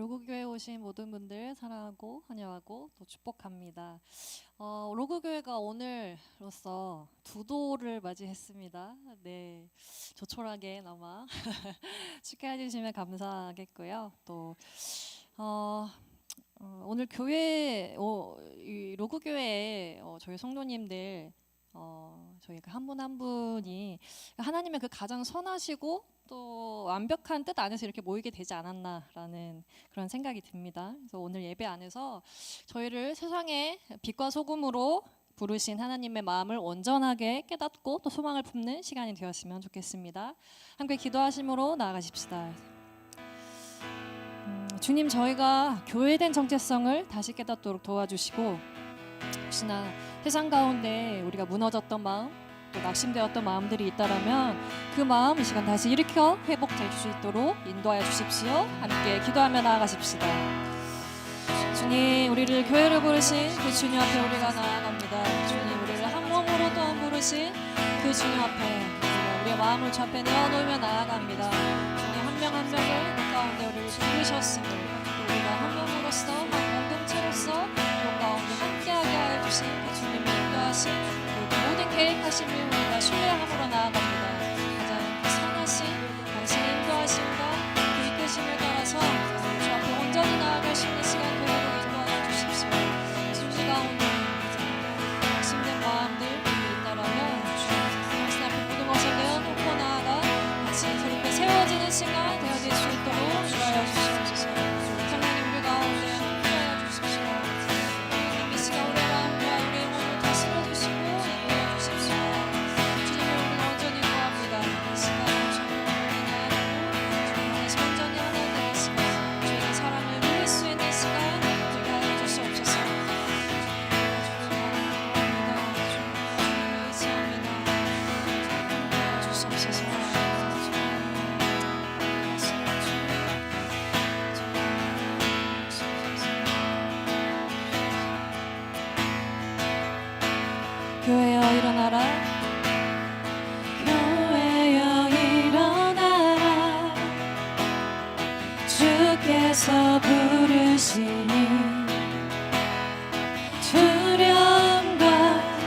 로그교회 오신 모든 분들 사랑하고 환영하고 또 축복합니다. 로그교회가 오늘로써 두 도를 맞이했습니다. 네, 조촐하게나마 축하해 주시면 감사하겠고요. 또 오늘 교회 이 로그교회에 저희 성도님들 저희가 한 분 한 분이 하나님의 그 가장 선하시고 또 완벽한 뜻 안에서 이렇게 모이게 되지 않았나라는 그런 생각이 듭니다. 그래서 오늘 예배 안에서 저희를 세상의 빛과 소금으로 부르신 하나님의 마음을 온전하게 깨닫고 또 소망을 품는 시간이 되었으면 좋겠습니다. 함께 기도하심으로 나아가십시다. 주님, 저희가 교회된 정체성을 다시 깨닫도록 도와주시고, 혹시나 세상 가운데 우리가 무너졌던 마음, 또 낙심되었던 마음들이 있다라면 그 마음 이 시간 다시 일으켜 회복될 수 있도록 인도하여 주십시오. 함께 기도하며 나아가십시다. 주님, 우리를 교회로 부르신 그 주님 앞에 우리가 나아갑니다. 주님, 우리를 한 몸으로 또한 부르신 그 주님 앞에 우리의 마음을 주 앞에 내어놓으며 나아갑니다. 주님, 한 명 한 명을 그 가운데 우리를 부르셨음을 또 우리가 한 명으로서 한 공동체로서 그 가운데 함께하게 하여 주신 그 주님의 인도하신 모든 계획하심을 우리가 신뢰함으로 나아갑니다. 가장 선하신 당신의 인도하심과 그 이끄심을 따라서 주 앞에 온전히 나아갈 수 있는 시간 되도록 인도하여 주십시오. 주님 가운데 낙심된 마음들 있다라면 당신 앞에 모든 것을 내어놓고 나아가 다시 새롭게 세워지는 시간 되어질 수 있도록 인도하여 주시옵소서. 성령님, 우리 가운데 함께하여 주십시오. 이 시간 우리 마음과 우리의 몸을 다스려 주시고 교회여 일어나라, 교회여 일어나라, 주께서 부르시니 두려움과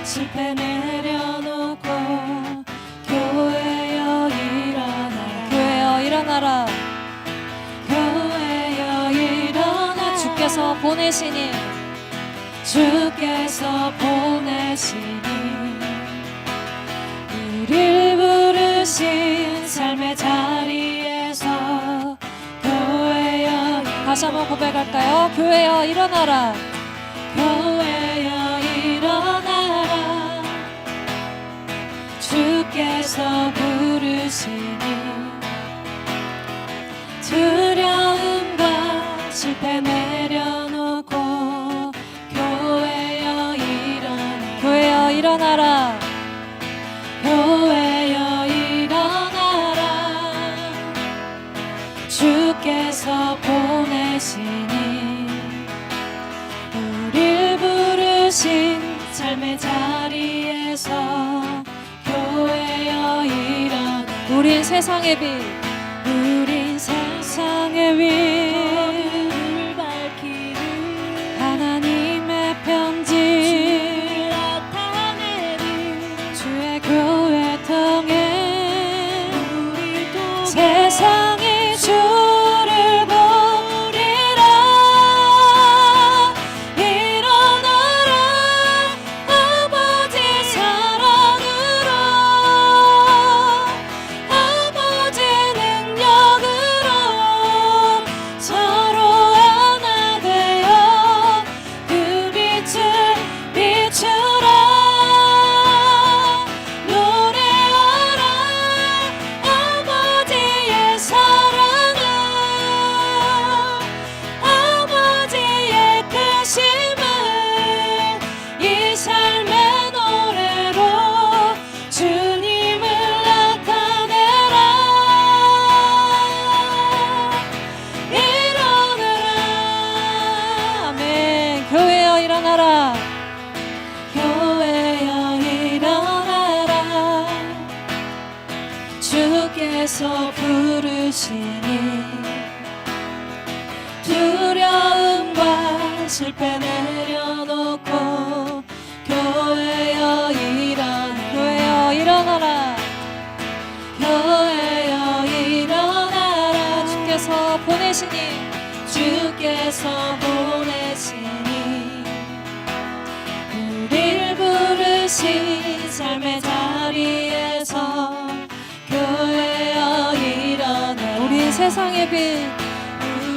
실패 내려놓고 교회여 일어나라, 교회여 일어나라, 교회여 일어나라, 주께서 보내시니 주께서 보내시니 우릴 부르신 삶의 자리에서 교회여 다시 한번 고백할까요? 교회여 일어나라, 교회여 일어나라, 주께서 부르시니 두려움과 실패 내려놓고 교회여 일어나라, 교회여 일어나라, 교회여 일어나라, 주께서 보내시니 우릴 부르신 삶의 자리에서 교회여 일어나라, 우린 세상의 빛, 우린 세상의 빛, 거울을 밝히는 하나님의 편지, 주를 나타내는 주의 교회 통해 우리도 세상이 주를 보리라. 일어나라, 아버지 사랑으로, 아버지 능력으로 서로 하나 되어 그 빛을 비추라. 노래하라, 아버지의 사랑을, 아버지의 크심을 이 삶의 노래로 주님을 나타내라. 일어나라, 아멘. 교회여 일어나라, 교회여 일어나라, 주께서 부르시니 두 실패 내려놓고 교회여 일어나라 교회여 일어나라. 교회여 일어나라 주께서 보내시니 주께서 보내시니 우릴 부르신 삶의 자리에서 교회여 일어나라 우리 세상의 빛,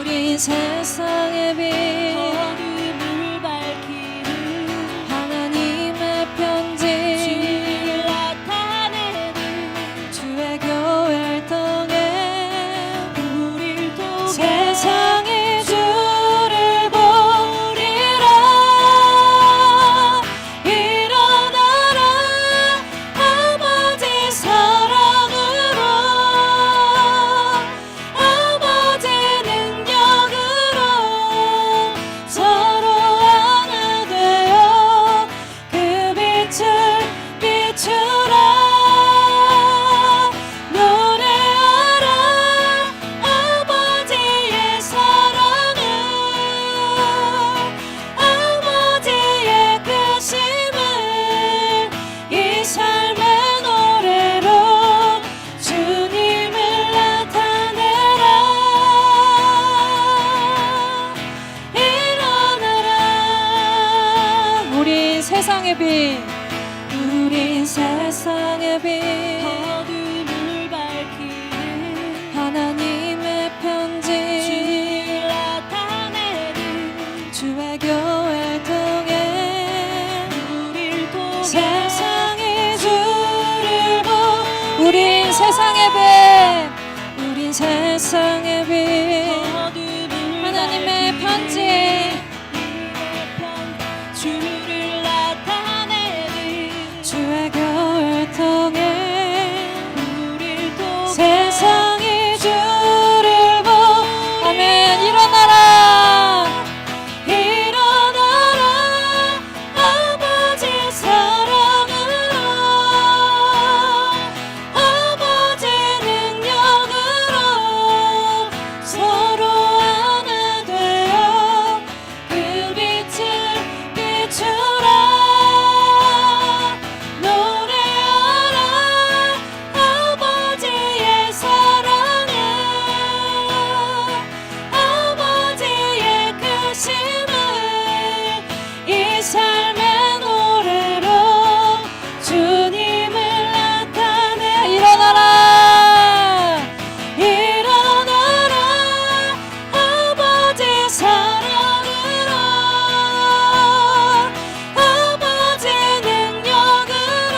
우린 세상의 빛 어둠을 밝히는 하나님의 편지 주를 나타내는 주의 교회를 통해 우릴 통해 세상이 주를 보리라. 일어나라 아버지 사랑으로 아버지 능력으로 서로 하나 되어 그 빛을 비추라 노래하라 아버지의 사랑을 아버지의 크심을 이 삶의 노래로 주님을 나타내라 일어나라 우리 세상의 빛, 우린 세상의 빛 어둠을 밝히는 하나님의 편지 주를 나타내는 주의 교회를 통해 우릴 통해 세상이 주를 우린 세상의 빛, 우린 세상의 빛 어둠을 하나님의 밝히는 편지 주를 나타내는 주의 교회를 통해 우릴 통해 세상이 주를 아멘. 일어나라 일어나라 아버지 사랑으로 아버지 능력으로 서로 하나 되어 그 빛을 비추라 노래하라 아버지의 사랑을 아버지의 크심을 이 삶의 노래로 주님을 나타내 일어나라 일어나라 아버지 사랑으로 아버지 능력으로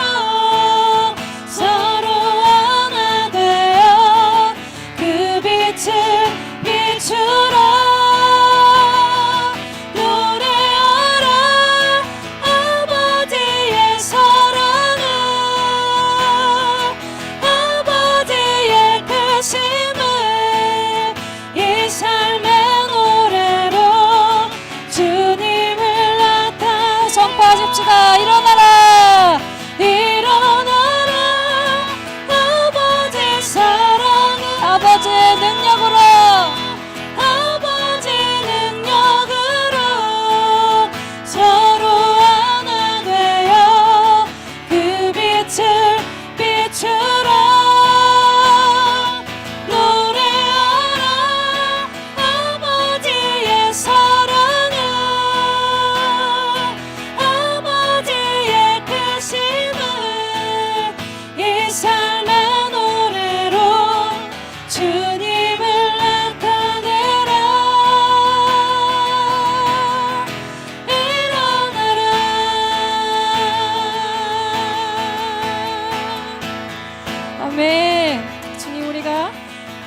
서로 하나 되어 그 빛을 비추라 노래하라 아버지의 사랑을 아버지의 크심을 이 삶의 노래로 주님을 나타내 성파하십시다. 일어나라 일어나라 아버지 사랑을 아버지의 능력으로 아버지 능력으로 서로 하나 되어 그 빛을 비추라 노래하라 아버지의 사랑을 아버지의 크심을 이 삶의 노래로 주님을 나타내라 일어나라 아멘. 주님, 우리가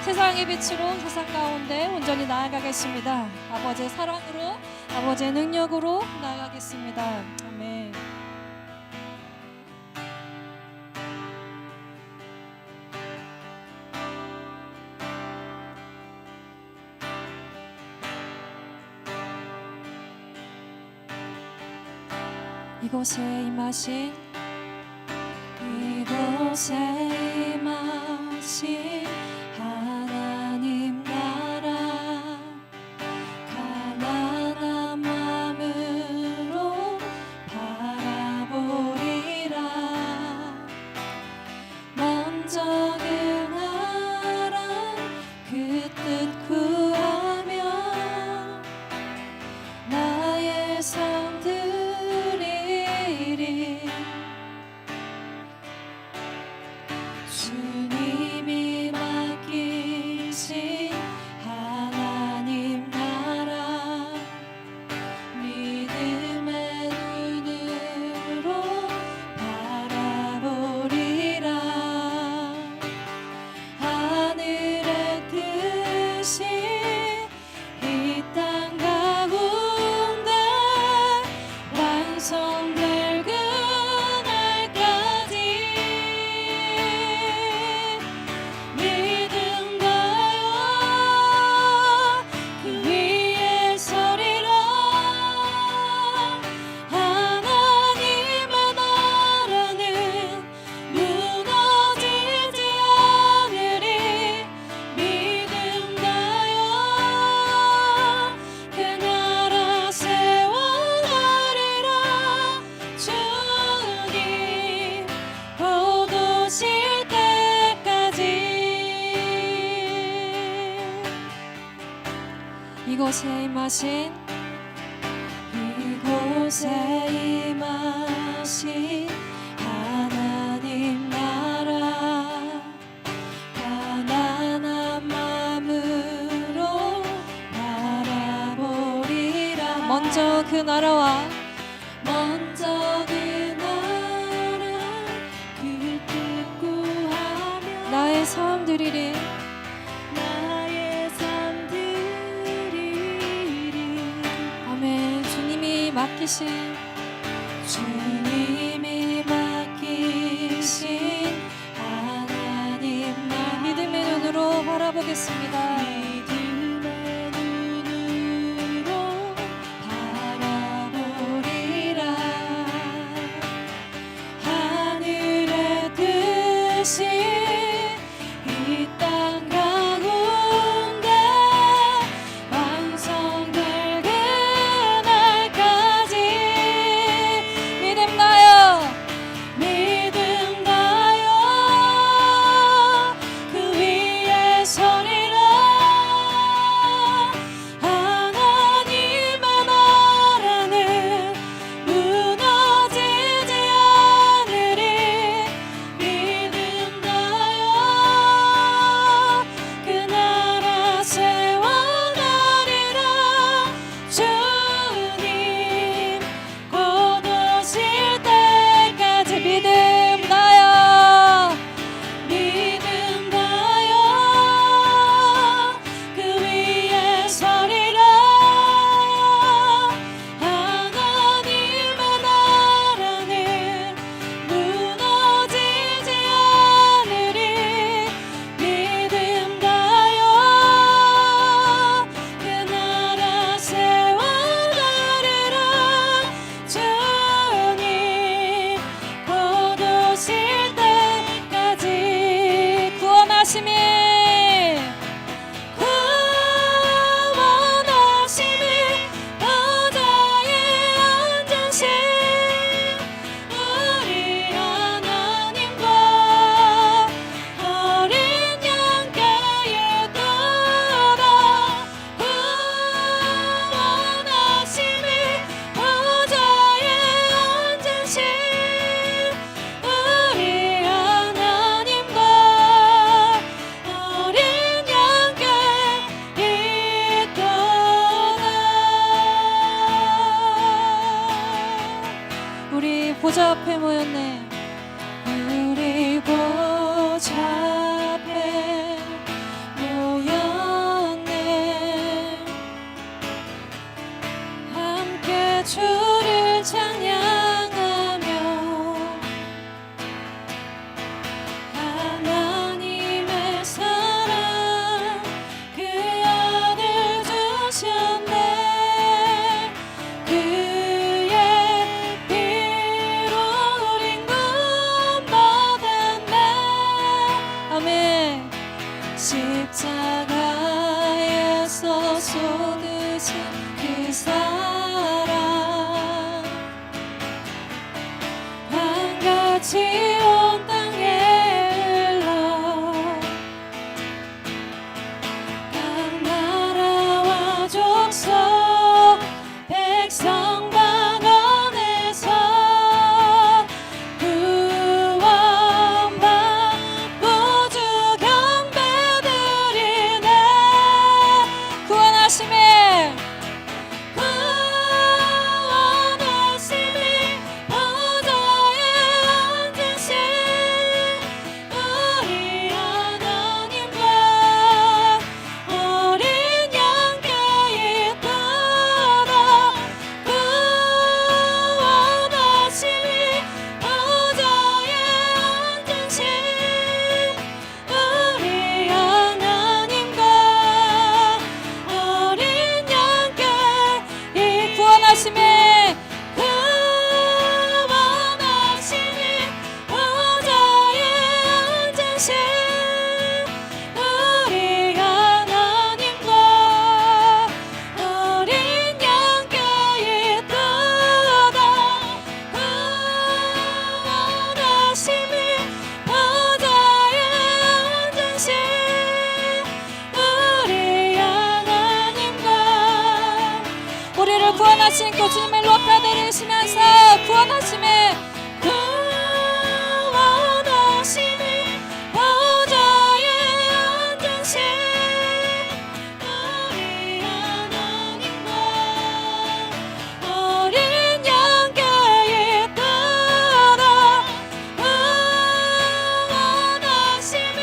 세상의 빛으로 세상 가운데 온전히 나아가겠습니다. 아버지의 사랑으로 아버지의 능력으로 나아가겠습니다. 아멘. 이곳에 임하신 이곳에 임하신 하나님 나라 가난한 마음 이곳에 임하신 하나님 나라 가난한 마음으로 바라보리라. 먼저 그 나라와 먼저 그 나라 그 뜻 구하며 나의 삶 드리리. 나의 삶 드리리. 아멘. 주님이 맡기신 주님이 맡기신 하나님 나라 믿음의 눈으로 바라보겠습니다. 믿음의 눈으로 바라보리라. 하늘의 뜻이 이 땅 가운데 완성될 그날까지 믿음 나여 믿음 다여 그 위에 서리라. 하나님의 나라는 무너지지 않으리. 믿음 다여 그 나라 세워가리라. 주님 곧 오실 때까지 믿음 나여 믿음 다여 그 위에 서리라. 하나님의 나라는 무너지지 않으리. 믿음 다여 그 나라 세워가리라. 주님 곧 오실 때까지 구원하심이 보좌에 앉으신 우리 하나님과 어린 양가에 따라 구원하심이 보좌에 앉으신 우리 하나님과 어린 양가에 있도다. 우리 보좌 앞에 모였네. 우리 보좌 앞에 모였네. 함께 주를 찬양하며 하나님의 사랑 그 아들 주셨네. 그의 피로 우린 구원받았네. 아멘. 십자가에서 쏟으신 그 사랑 한같이 온 땅에 흘러 각 나라와 족속 백성 방언에서 구원받고 주 경배드리네. 구원하심이 구원하심이 보좌에 앉으신 신고 주님을 높여드리시면서 구원하심에 보좌에 앉으신 우리 하나님과 어린 양가에 따라 원하심이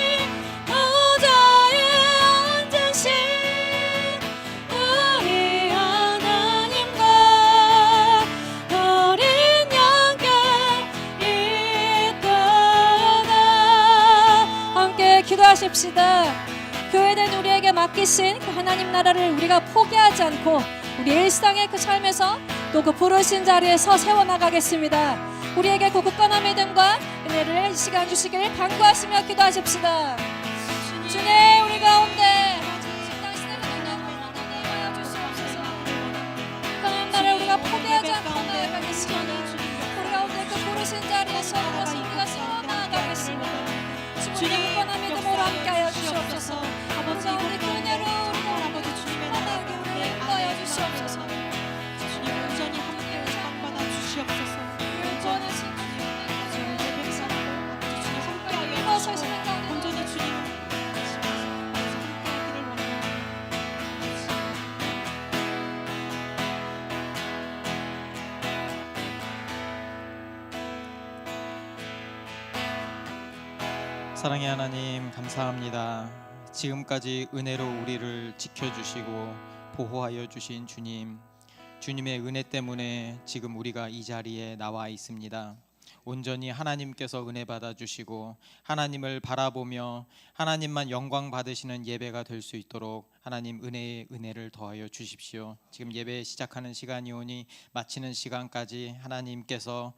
보좌에 앉으신 우리 하나님과 어린 양가에 있도다. 함께 기도하십시다. 교회는 우리에게 맡기신 그 하나님 나라를 우리가 포기하지 않고 우리 일상의 그 삶에서 또 그 부르신 자리에서 세워나가겠습니다. 우리에게 그 굳건한 믿음과 은혜를 이 시간 주시기를 간구하시며 기도하십시다. 주님, 우리 가운데 당신의 은혜를 내려 주시옵소서. 하나님 나라를 우리가 포기하지 않고 나아가겠습니다. 우리 가운데 그 부르신 자리에서 우리가 세워나가겠습니다. 주님의 굳건한 믿음으로 함께하여 주시옵소서. 아버지, 우리 그 은혜로 우리가 아버지 주님의 나라에 우리를 인도하여 주시옵소서. 주님 온전히 함께 사랑받아 주시옵소서. 구원하신 저희 백성들 아버지 주님 함께하여 이곳을 주시고 생각하는 온전히 주님 함께하기를 원합니다. 사랑의 하나님, 감사합니다. 지금까지 은혜로 우리를 지켜주시고 보호하여 주신 주님, 주님의 은혜 때문에 지금 우리가 이 자리에 나와 있습니다. 온전히 하나님께서 은혜 받아주시고 하나님을 바라보며 하나님만 영광 받으시는 예배가 될 수 있도록 하나님 은혜의 은혜를 더하여 주십시오. 지금 예배 시작하는 시간이 오니 마치는 시간까지 하나님께서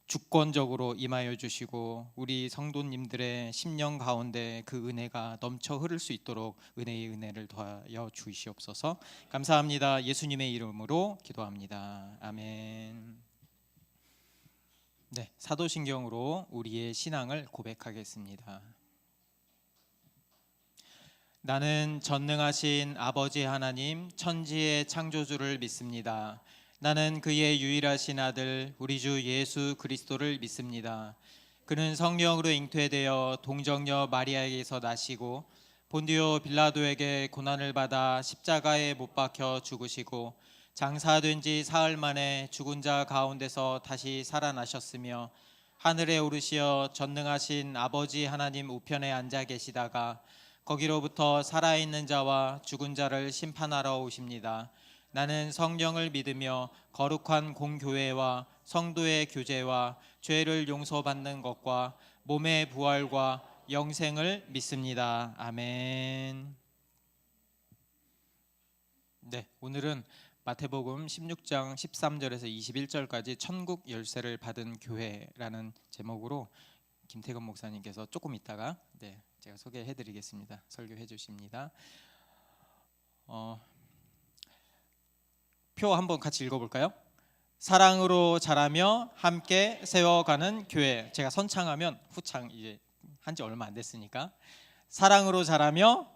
주권적으로 임하여 주시고 우리 성도님들의 심령 가운데 그 은혜가 넘쳐 흐를 수 있도록 은혜의 은혜를 더하여 주시옵소서. 감사합니다. 예수님의 이름으로 기도합니다. 아멘. 네, 사도신경으로 우리의 신앙을 고백하겠습니다. 나는 전능하신 아버지 하나님 천지의 창조주를 믿습니다. 나는 그의 유일하신 아들 우리 주 예수 그리스도를 믿습니다. 그는 성령으로 잉태되어 동정녀 마리아에게서 나시고 본디오 빌라도에게 고난을 받아 십자가에 못 박혀 죽으시고 장사된 지 사흘 만에 죽은 자 가운데서 다시 살아나셨으며 하늘에 오르시어 전능하신 아버지 하나님 우편에 앉아 계시다가 거기로부터 살아있는 자와 죽은 자를 심판하러 오십니다. 나는 성령을 믿으며 거룩한 공교회와 성도의 교제와 죄를 용서받는 것과 몸의 부활과 영생을 믿습니다. 아멘. 네, 오늘은 마태복음 16장 13절에서 21절까지 천국 열쇠를 받은 교회라는 제목으로 김태근 목사님께서 조금 있다가 제가 소개해드리겠습니다. 설교해 주십니다. 표 한번 같이 읽어볼까요? 사랑으로 자라며 함께 세워가는 교회. 제가 선창하면 후창 이제 한지 얼마 안 됐으니까 사랑으로 자라며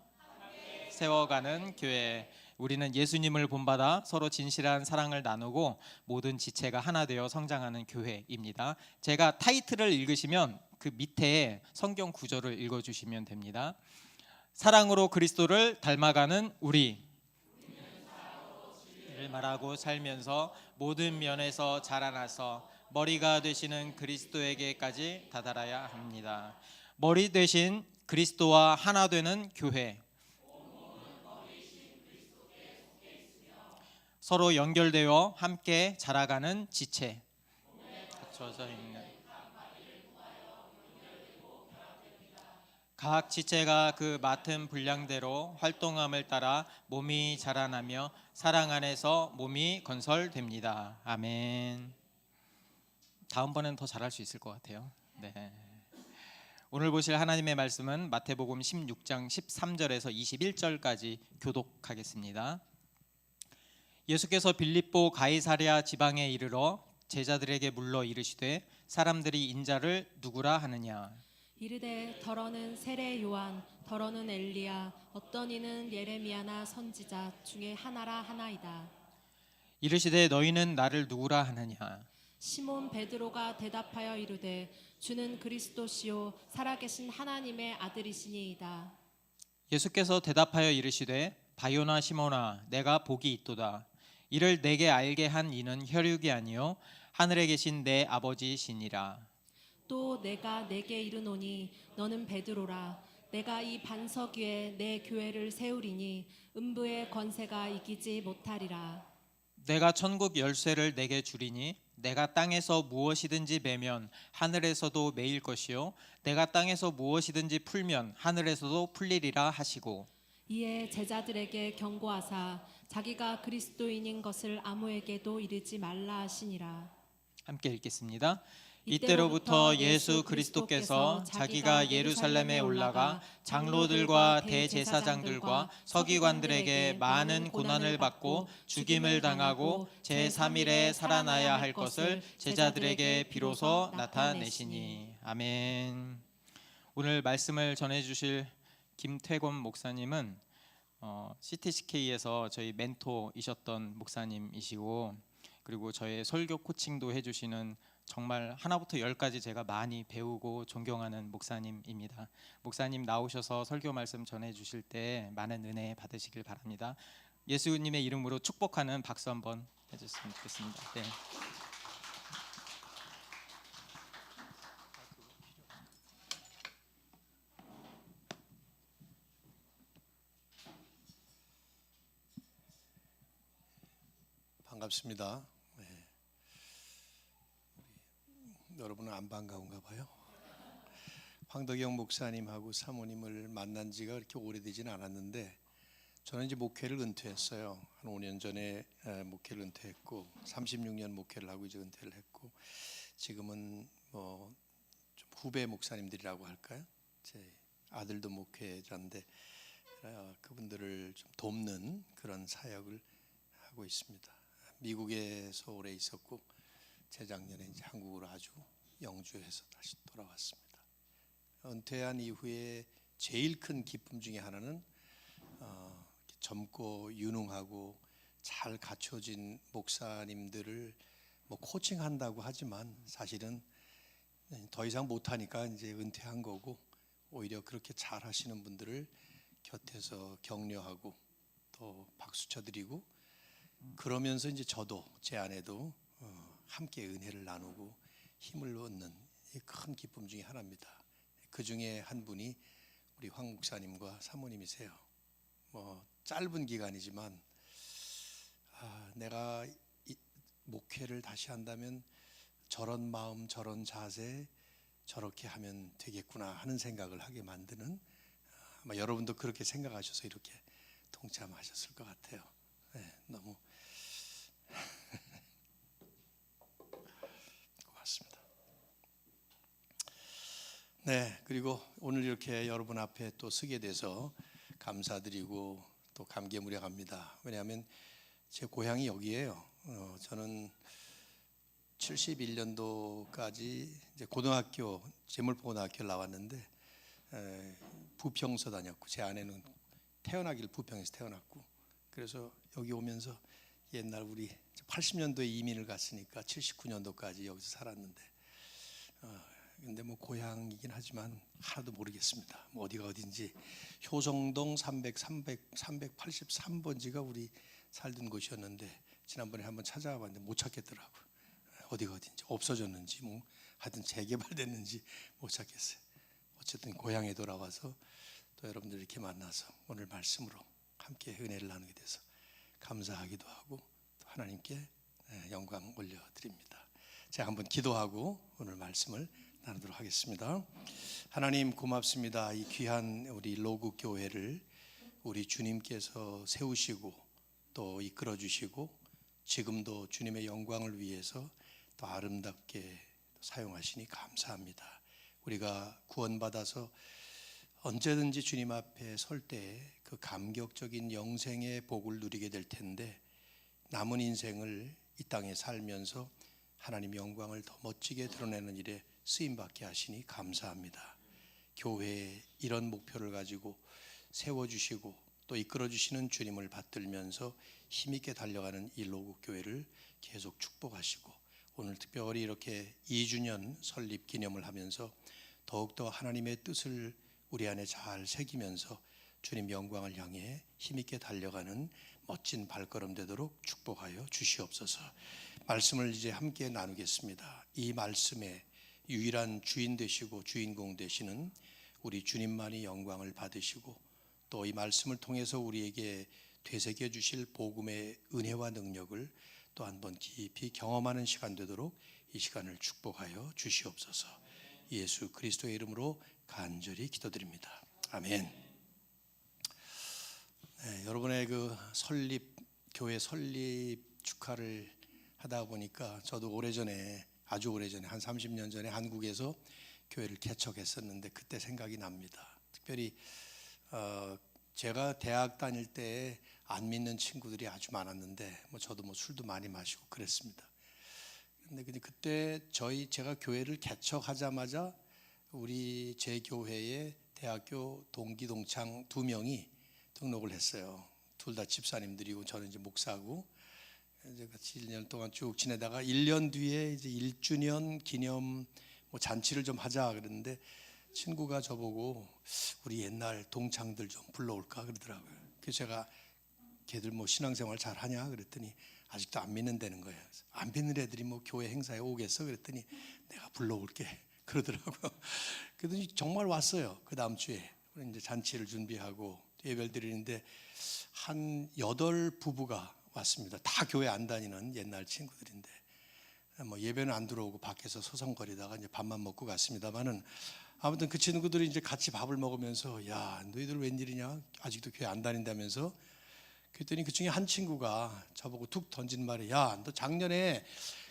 세워가는 교회. 우리는 예수님을 본받아 서로 진실한 사랑을 나누고 모든 지체가 하나 되어 성장하는 교회입니다. 제가 타이틀을 읽으시면 그 밑에 성경 구절을 읽어주시면 됩니다. 사랑으로 그리스도를 닮아가는 우리 말하고 살면서 모든 면에서 자라나서 머리가 되시는 그리스도에게까지 다다라야 합니다. 머리 되신 그리스도와 하나 되는 교회, 서로 연결되어 함께 자라가는 지체, 갖춰져 있는 각 지체가 그 맡은 분량대로 활동함을 따라 몸이 자라나며 사랑 안에서 몸이 건설됩니다. 아멘. 다음번엔 더 잘할 수 있을 것 같아요. 네. 오늘 보실 하나님의 말씀은 마태복음 16장 13절에서 21절까지 교독하겠습니다. 예수께서 빌립보 가이사랴 지방에 이르러 제자들에게 물러 이르시되 사람들이 인자를 누구라 하느냐. 이르되 더러는 세례 요한, 더러는 엘리야, 어떤 이는 예레미야나 선지자 중에 하나라 하나이다. 이르시되 너희는 나를 누구라 하느냐. 시몬 베드로가 대답하여 이르되 주는 그리스도시요 살아계신 하나님의 아들이시니이다. 예수께서 대답하여 이르시되 바요나 시몬아 내가 복이 있도다. 이를 내게 알게 한 이는 혈육이 아니요 하늘에 계신 내 아버지시니라. 또 내가 내게 이르노니 너는 베드로라. 내가 이 반석 위에 내 교회를 세우리니 음부의 권세가 이기지 못하리라. 내가 천국 열쇠를 내게 주리니 내가 땅에서 무엇이든지 매면 하늘에서도 매일 것이요 내가 땅에서 무엇이든지 풀면 하늘에서도 풀리리라 하시고 이에 제자들에게 경고하사 자기가 그리스도인인 것을 아무에게도 이르지 말라 하시니라. 함께 읽겠습니다. 이때로부터 예수 그리스도께서 자기가 예루살렘에 올라가 장로들과 대제사장들과 서기관들에게 많은 고난을 받고 죽임을 당하고 제3일에 살아나야 할 것을 제자들에게 비로소 나타내시니. 아멘. 오늘 말씀을 전해주실 김태권 목사님은 CTCK에서 저희 멘토이셨던 목사님이시고 그리고 저의 설교 코칭도 해주시는 정말 하나부터 열까지 제가 많이 배우고 존경하는 목사님입니다. 목사님 나오셔서 설교 말씀 전해주실 때 많은 은혜 받으시길 바랍니다. 예수님의 이름으로 축복하는 박수 한번 해주셨으면 좋겠습니다. 네. 반갑습니다. 네. 여러분은 안 반가운가 봐요. 황덕영 목사님하고 사모님을 만난 지가 그렇게 오래되진 않았는데 저는 이제 목회를 은퇴했어요. 한 5년 전에 목회를 은퇴했고 36년 목회를 하고 이제 은퇴를 했고 지금은 뭐 좀 후배 목사님들이라고 할까요? 제 아들도 목회자인데 그분들을 좀 돕는 그런 사역을 하고 있습니다. 미국에서 오래 있었고 재작년에 이제 한국으로 아주 영주해서 다시 돌아왔습니다. 은퇴한 이후에 제일 큰 기쁨 중에 하나는 젊고 유능하고 잘 갖춰진 목사님들을 뭐 코칭한다고 하지만 사실은 더 이상 못하니까 이제 은퇴한 거고 오히려 그렇게 잘 하시는 분들을 곁에서 격려하고 또 박수 쳐드리고 그러면서 이제 저도 제 아내도 함께 은혜를 나누고 힘을 얻는 큰 기쁨 중에 하나입니다. 그 중에 한 분이 우리 황 목사님과 사모님이세요. 뭐 짧은 기간이지만 내가 목회를 다시 한다면 저런 마음, 저런 자세, 저렇게 하면 되겠구나 하는 생각을 하게 만드는 아마 여러분도 그렇게 생각하셔서 이렇게 동참하셨을 것 같아요. 네, 너무 고맙습니다. 네, 그리고 오늘 이렇게 여러분 앞에 또 서게 돼서 감사드리고 또 감개무량합니다. 왜냐하면 제 고향이 여기예요. 저는 71년도까지 이제 고등학교 제물포고등학교를 나왔는데 부평서 다녔고 제 아내는 태어나길 부평에서 태어났고 그래서 여기 오면서 옛날 우리 80년도에 이민을 갔으니까 79년도까지 여기서 살았는데 근데 뭐 고향이긴 하지만 하나도 모르겠습니다. 뭐 어디가 어딘지 효성동 383번지가 우리 살던 곳이었는데 지난번에 한번 찾아와 봤는데 못 찾겠더라고요. 어디가 어딘지 없어졌는지 뭐 하여튼 재개발됐는지 못 찾겠어요. 어쨌든 고향에 돌아와서 또 여러분들 이렇게 만나서 오늘 말씀으로 함께 은혜를 나누게 돼서 감사하기도 하고 또 하나님께 영광 올려드립니다. 제가 한번 기도하고 오늘 말씀을 나누도록 하겠습니다. 하나님 고맙습니다. 이 귀한 우리 로그 교회를 우리 주님께서 세우시고 또 이끌어 주시고 지금도 주님의 영광을 위해서 또 아름답게 사용하시니 감사합니다. 우리가 구원받아서 언제든지 주님 앞에 설 때 그 감격적인 영생의 복을 누리게 될 텐데 남은 인생을 이 땅에 살면서 하나님 영광을 더 멋지게 드러내는 일에 쓰임받게 하시니 감사합니다. 교회에 이런 목표를 가지고 세워주시고 또 이끌어주시는 주님을 받들면서 힘있게 달려가는 이 로국 교회를 계속 축복하시고, 오늘 특별히 이렇게 2주년 설립 기념을 하면서 더욱더 하나님의 뜻을 우리 안에 잘 새기면서 주님 영광을 향해 힘있게 달려가는 멋진 발걸음 되도록 축복하여 주시옵소서. 말씀을 이제 함께 나누겠습니다. 이 말씀의 유일한 주인 되시고 주인공 되시는 우리 주님만이 영광을 받으시고, 또 이 말씀을 통해서 우리에게 되새겨 주실 복음의 은혜와 능력을 또 한 번 깊이 경험하는 시간 되도록 이 시간을 축복하여 주시옵소서. 예수 그리스도의 이름으로 간절히 기도드립니다. 아멘. 네, 여러분의 그 교회 설립 축하를 하다 보니까 저도 오래전에, 아주 오래전에, 한 30년 전에 한국에서 교회를 개척했었는데 그때 생각이 납니다. 특별히 제가 대학 다닐 때 안 믿는 친구들이 아주 많았는데 저도 술도 많이 마시고 그랬습니다. 근데 그때 제가 교회를 개척하자마자 제 교회에 대학교 동기 동창 2명이 등록을 했어요. 둘 다 집사님들이고 저는 이제 목사고, 이제 같이 1년 동안 쭉 지내다가 1년 뒤에 이제 1주년 기념 잔치를 좀 하자 그랬는데 친구가 저보고 우리 옛날 동창들 좀 불러올까 그러더라고요. 그래서 제가 걔들 신앙생활 잘 하냐 그랬더니 아직도 안 믿는다는 거예요. 안 믿는 애들이 교회 행사에 오겠어 그랬더니 내가 불러올게 그러더라고요. 그랬더니 정말 왔어요. 그 다음 주에 우리 이제 잔치를 준비하고 예배를 드리는데 한 8부부가 왔습니다. 다 교회 안 다니는 옛날 친구들인데 예배는 안 들어오고 밖에서 소송거리다가 이제 밥만 먹고 갔습니다만은, 아무튼 그 친구들이 이제 같이 밥을 먹으면서 야, 너희들 웬일이냐? 아직도 교회 안 다닌다면서. 그랬더니 그 중에 한 친구가 저보고 툭 던진 말이, 야, 너 작년에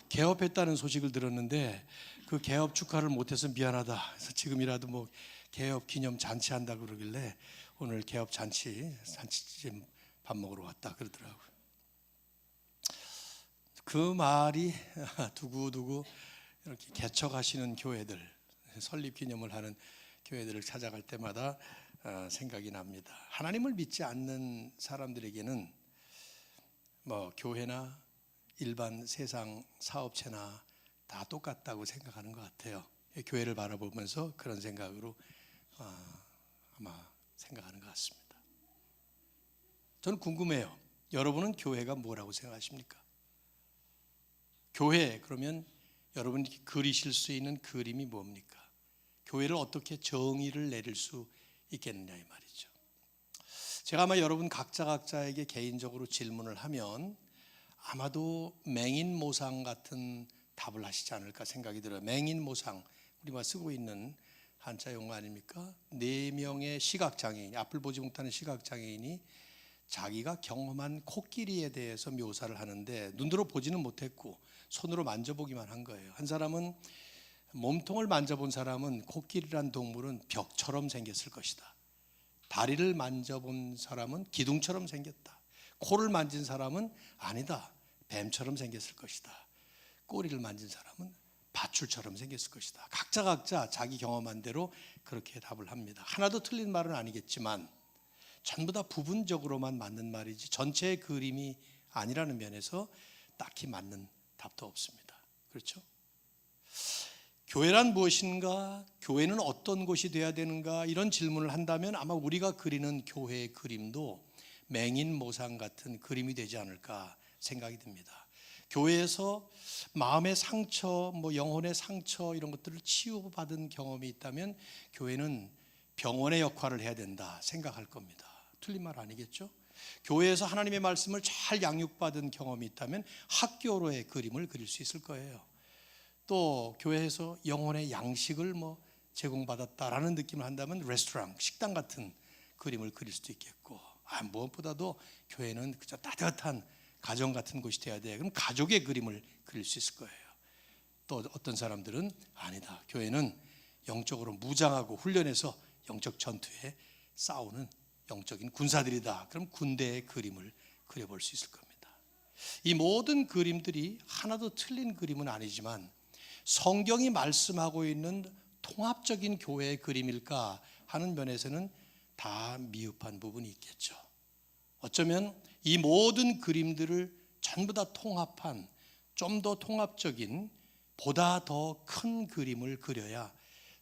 개업했다는 소식을 들었는데 그 개업 축하를 못해서 미안하다. 그래서 지금이라도 개업 기념 잔치 한다 그러길래 오늘 개업 잔치집 밥 먹으러 왔다 그러더라고요. 그 말이 두고두고 이렇게 개척하시는 교회들, 설립 기념을 하는 교회들을 찾아갈 때마다 생각이 납니다. 하나님을 믿지 않는 사람들에게는 교회나 일반 세상 사업체나 다 똑같다고 생각하는 것 같아요. 교회를 바라보면서 그런 생각으로 아마 생각하는 것 같습니다. 저는 궁금해요. 여러분은 교회가 뭐라고 생각하십니까? 교회 그러면 여러분이 그리실 수 있는 그림이 뭡니까? 교회를 어떻게 정의를 내릴 수 있겠느냐 이 말이죠. 제가 아마 여러분 각자에게 개인적으로 질문을 하면 아마도 맹인모상 같은 답을 하시지 않을까 생각이 들어요. 맹인모상, 우리가 쓰고 있는 한자 용어 아닙니까? 4명의 시각장애인, 앞을 보지 못하는 시각장애인이 자기가 경험한 코끼리에 대해서 묘사를 하는데 눈으로 보지는 못했고 손으로 만져보기만 한 거예요. 한 사람은 몸통을 만져본 사람은 코끼리란 동물은 벽처럼 생겼을 것이다. 다리를 만져본 사람은 기둥처럼 생겼다. 코를 만진 사람은 아니다, 뱀처럼 생겼을 것이다. 꼬리를 만진 사람은 밧줄처럼 생겼을 것이다. 각자 자기 경험한 대로 그렇게 답을 합니다. 하나도 틀린 말은 아니겠지만 전부 다 부분적으로만 맞는 말이지 전체의 그림이 아니라는 면에서 딱히 맞는 답도 없습니다. 그렇죠? 교회란 무엇인가? 교회는 어떤 곳이 돼야 되는가? 이런 질문을 한다면 아마 우리가 그리는 교회의 그림도 맹인모상 같은 그림이 되지 않을까 생각이 듭니다. 교회에서 마음의 상처, 영혼의 상처 이런 것들을 치유받은 경험이 있다면 교회는 병원의 역할을 해야 된다 생각할 겁니다. 틀린 말 아니겠죠? 교회에서 하나님의 말씀을 잘 양육받은 경험이 있다면 학교로의 그림을 그릴 수 있을 거예요. 또 교회에서 영혼의 양식을 제공받았다라는 느낌을 한다면 레스토랑, 식당 같은 그림을 그릴 수도 있겠고, 무엇보다도 교회는 그저 따뜻한 가정 같은 곳이 돼야 돼. 그럼 가족의 그림을 그릴 수 있을 거예요. 또 어떤 사람들은 아니다, 교회는 영적으로 무장하고 훈련해서 영적 전투에 싸우는 영적인 군사들이다. 그럼 군대의 그림을 그려볼 수 있을 겁니다. 이 모든 그림들이 하나도 틀린 그림은 아니지만 성경이 말씀하고 있는 통합적인 교회의 그림일까 하는 면에서는 다 미흡한 부분이 있겠죠. 어쩌면 이 모든 그림들을 전부 다 통합한 좀 더 통합적인 보다 더 큰 그림을 그려야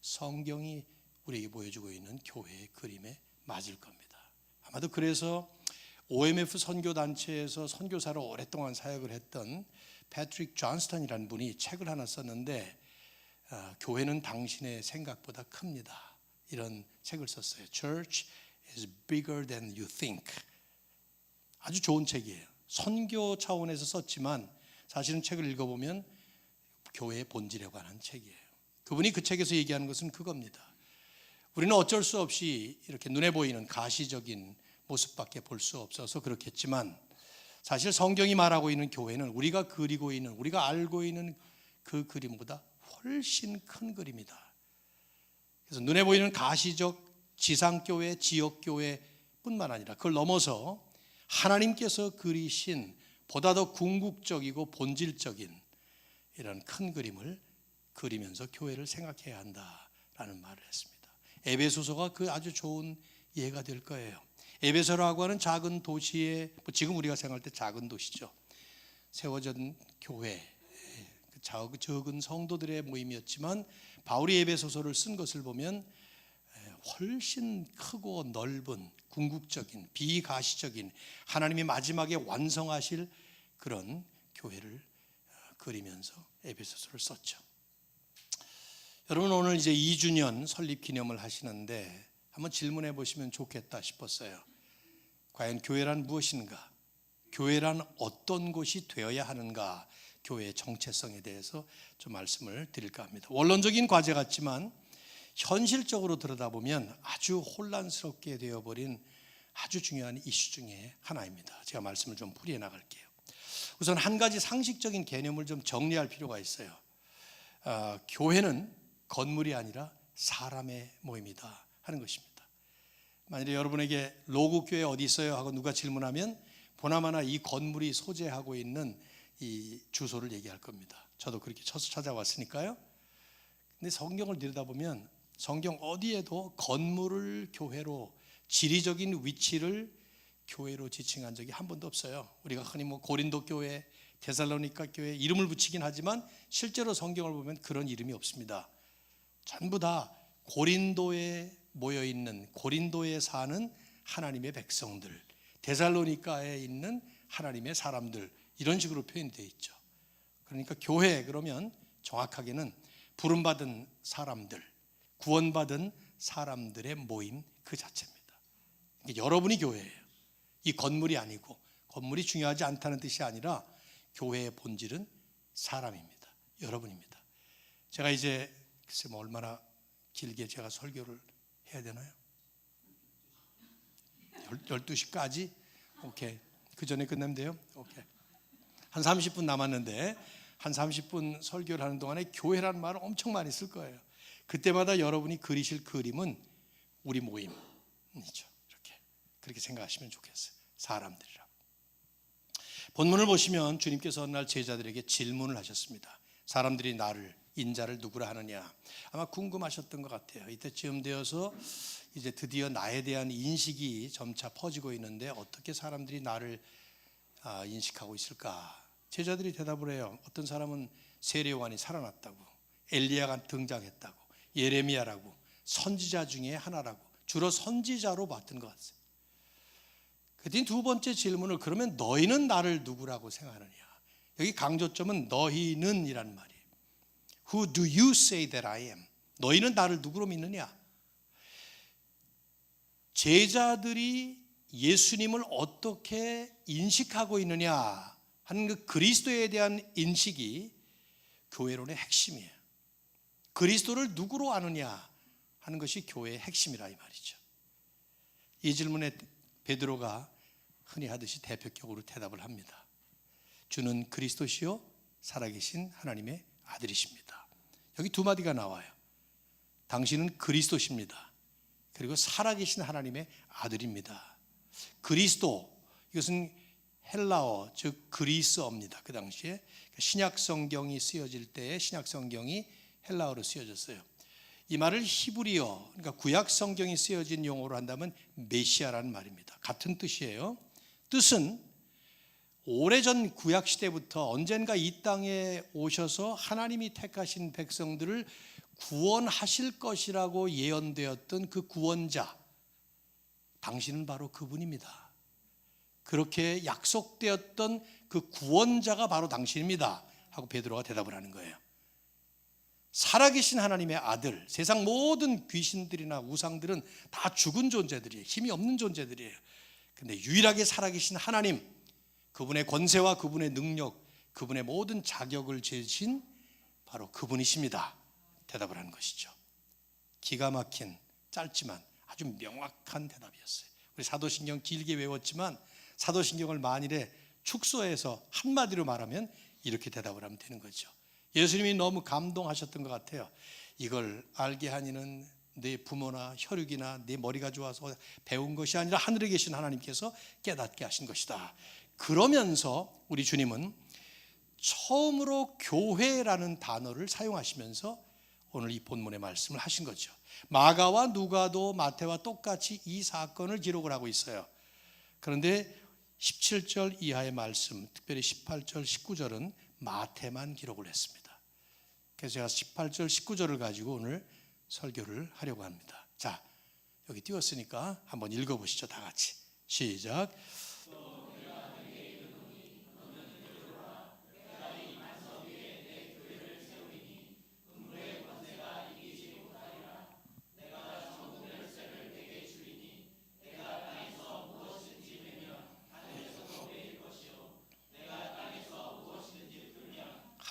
성경이 우리에게 보여주고 있는 교회의 그림에 맞을 겁니다. 아마도 그래서 OMF 선교단체에서 선교사로 오랫동안 사역을 했던 패트릭 존스턴이라는 분이 책을 하나 썼는데 교회는 당신의 생각보다 큽니다. 이런 책을 썼어요. Church is bigger than you think. 아주 좋은 책이에요. 선교 차원에서 썼지만 사실은 책을 읽어보면 교회의 본질에 관한 책이에요. 그분이 그 책에서 얘기하는 것은 그겁니다. 우리는 어쩔 수 없이 이렇게 눈에 보이는 가시적인 모습밖에 볼 수 없어서 그렇겠지만 사실 성경이 말하고 있는 교회는 우리가 그리고 있는, 우리가 알고 있는 그 그림보다 훨씬 큰 그림이다. 그래서 눈에 보이는 가시적 지상교회, 지역교회뿐만 아니라 그걸 넘어서 하나님께서 그리신 보다 더 궁극적이고 본질적인 이런 큰 그림을 그리면서 교회를 생각해야 한다라는 말을 했습니다. 에베소서가 그 아주 좋은 예가 될 거예요. 에베소라고 하는 작은 도시에, 지금 우리가 생각할 때 작은 도시죠. 세워진 교회, 적은 성도들의 모임이었지만 바울이 에베소서를 쓴 것을 보면 훨씬 크고 넓은 궁극적인 비가시적인 하나님이 마지막에 완성하실 그런 교회를 그리면서 에베소서를 썼죠. 여러분 오늘 이제 2주년 설립 기념을 하시는데 한번 질문해 보시면 좋겠다 싶었어요. 과연 교회란 무엇인가? 교회란 어떤 곳이 되어야 하는가? 교회의 정체성에 대해서 좀 말씀을 드릴까 합니다. 원론적인 과제 같지만 현실적으로 들여다보면 아주 혼란스럽게 되어버린 아주 중요한 이슈 중에 하나입니다. 제가 말씀을 좀 풀이해 나갈게요. 우선 한 가지 상식적인 개념을 좀 정리할 필요가 있어요. 교회는 건물이 아니라 사람의 모임이다 하는 것입니다. 만약에 여러분에게 로고교회 어디 있어요? 하고 누가 질문하면 보나마나 이 건물이 소재하고 있는 이 주소를 얘기할 겁니다. 저도 그렇게 찾아왔으니까요. 근데 성경을 들여다보면 성경 어디에도 건물을 교회로, 지리적인 위치를 교회로 지칭한 적이 한 번도 없어요. 우리가 흔히 고린도 교회, 데살로니가 교회 이름을 붙이긴 하지만 실제로 성경을 보면 그런 이름이 없습니다. 전부 다 고린도에 모여 있는, 고린도에 사는 하나님의 백성들, 데살로니가에 있는 하나님의 사람들, 이런 식으로 표현되어 있죠. 그러니까 교회 그러면 정확하게는 부름받은 사람들, 구원받은 사람들의 모임 그 자체입니다. 여러분이 교회예요. 이 건물이 아니고, 건물이 중요하지 않다는 뜻이 아니라 교회의 본질은 사람입니다. 여러분입니다. 제가 이제 글쎄 얼마나 길게 제가 설교를 해야 되나요? 12시까지? 오케이. 그 전에 끝내면 돼요? 오케이. 한 30분 남았는데 한 30분 설교를 하는 동안에 교회라는 말을 엄청 많이 쓸 거예요. 그때마다 여러분이 그리실 그림은 우리 모임이죠. 이렇게 그렇게 생각하시면 좋겠어요. 사람들이라고. 본문을 보시면 주님께서 어느 날 제자들에게 질문을 하셨습니다. 사람들이 나를, 인자를 누구라 하느냐. 아마 궁금하셨던 것 같아요. 이때쯤 되어서 이제 드디어 나에 대한 인식이 점차 퍼지고 있는데 어떻게 사람들이 나를 인식하고 있을까? 제자들이 대답을 해요. 어떤 사람은 세례요한이 살아났다고, 엘리야가 등장했다고, 예레미야라고, 선지자 중에 하나라고, 주로 선지자로 봤던 것 같아요. 그랬더니 두 번째 질문을, 그러면 너희는 나를 누구라고 생각하느냐? 여기 강조점은 너희는 이란 말이에요. Who do you say that I am? 너희는 나를 누구로 믿느냐? 제자들이 예수님을 어떻게 인식하고 있느냐 하는 그 그리스도에 대한 인식이 교회론의 핵심이에요. 그리스도를 누구로 아느냐 하는 것이 교회의 핵심이라 이 말이죠. 이 질문에 베드로가 흔히 하듯이 대표격으로 대답을 합니다. 주는 그리스도시요 살아계신 하나님의 아들이십니다. 여기 두 마디가 나와요. 당신은 그리스도십니다. 그리고 살아계신 하나님의 아들입니다. 그리스도, 이것은 헬라어, 즉 그리스어입니다. 그 당시에 신약 성경이 쓰여질 때에 신약 성경이 헬라어로 쓰여졌어요. 이 말을 히브리어, 그러니까 구약 성경이 쓰여진 용어로 한다면 메시아라는 말입니다. 같은 뜻이에요. 뜻은 오래전 구약 시대부터 언젠가 이 땅에 오셔서 하나님이 택하신 백성들을 구원하실 것이라고 예언되었던 그 구원자, 당신은 바로 그분입니다. 그렇게 약속되었던 그 구원자가 바로 당신입니다 하고 베드로가 대답을 하는 거예요. 살아계신 하나님의 아들, 세상 모든 귀신들이나 우상들은 다 죽은 존재들이에요. 힘이 없는 존재들이에요. 근데 유일하게 살아계신 하나님, 그분의 권세와 그분의 능력, 그분의 모든 자격을 지으신 바로 그분이십니다. 대답을 하는 것이죠. 기가 막힌 짧지만 아주 명확한 대답이었어요. 우리 사도신경 길게 외웠지만 사도신경을 만일에 축소해서 한마디로 말하면 이렇게 대답을 하면 되는 거죠. 예수님이 너무 감동하셨던 것 같아요. 이걸 알게 하니는 내 부모나 혈육이나 내 머리가 좋아서 배운 것이 아니라 하늘에 계신 하나님께서 깨닫게 하신 것이다. 그러면서 우리 주님은 처음으로 교회라는 단어를 사용하시면서 오늘 이 본문의 말씀을 하신 거죠. 마가와 누가도 마태와 똑같이 이 사건을 기록을 하고 있어요. 그런데 17절 이하의 말씀, 특별히 18절, 19절은 마태만 기록을 했습니다. 그래서 제가 18절, 19절을 가지고 오늘 설교를 하려고 합니다. 자, 여기 띄웠으니까 한번 읽어보시죠. 다 같이 시작.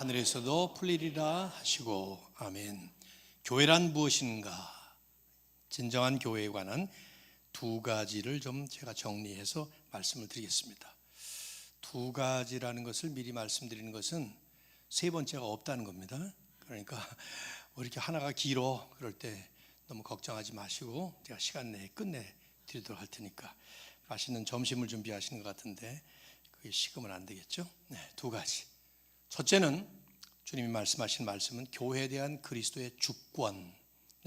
하늘에서도 풀리리라 하시고. 아멘. 교회란 무엇인가? 진정한 교회에 관한 두 가지를 좀 제가 정리해서 말씀을 드리겠습니다. 두 가지라는 것을 미리 말씀드리는 것은 세 번째가 없다는 겁니다. 그러니까 이렇게 하나가 길어 그럴 때 너무 걱정하지 마시고 제가 시간 내에 끝내 드리도록 할 테니까. 맛있는 점심을 준비하시는 것 같은데 그게 식으면 안 되겠죠? 네, 두 가지. 첫째는 주님이 말씀하신 말씀은 교회에 대한 그리스도의 주권에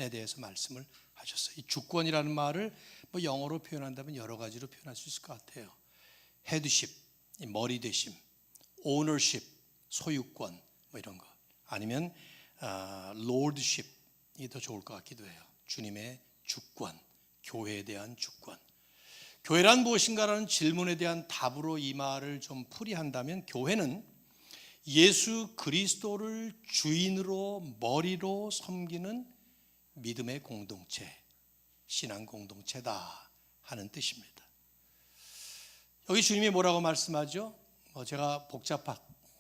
대해서 말씀을 하셨어요. 이 주권이라는 말을 뭐 영어로 표현한다면 여러 가지로 표현할 수 있을 것 같아요. 헤드십, 머리 되심, 오너십, 소유권 뭐 이런 거. 아니면 롤드십, 이게 더 좋을 것 같기도 해요. 주님의 주권, 교회에 대한 주권. 교회란 무엇인가라는 질문에 대한 답으로 이 말을 좀 풀이한다면 교회는 예수 그리스도를 주인으로 머리로 섬기는 믿음의 공동체, 신앙 공동체다 하는 뜻입니다. 여기 주님이 뭐라고 말씀하죠? 제가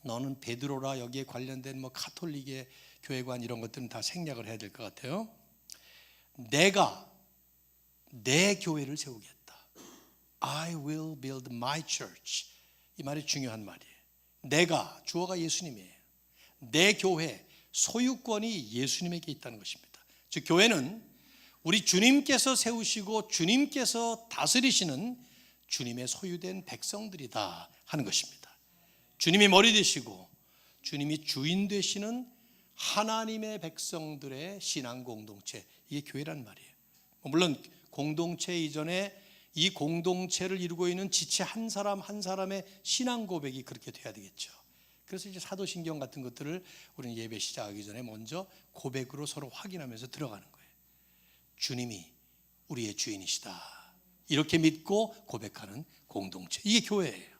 너는 베드로라 여기에 관련된 카톨릭의 교회관 이런 것들은 다 생략을 해야 될 것 같아요. 내가 내 교회를 세우겠다. I will build my church. 이 말이 중요한 말이에요. 내가, 주어가 예수님이에요. 내 교회, 소유권이 예수님에게 있다는 것입니다. 즉 교회는 우리 주님께서 세우시고 주님께서 다스리시는 주님의 소유된 백성들이다 하는 것입니다. 주님이 머리 되시고 주님이 주인 되시는 하나님의 백성들의 신앙 공동체, 이게 교회란 말이에요. 물론 공동체 이전에 이 공동체를 이루고 있는 지체 한 사람 한 사람의 신앙 고백이 그렇게 돼야 되겠죠. 그래서 이제 사도신경 같은 것들을 우리는 예배 시작하기 전에 먼저 고백으로 서로 확인하면서 들어가는 거예요. 주님이 우리의 주인이시다. 이렇게 믿고 고백하는 공동체. 이게 교회예요.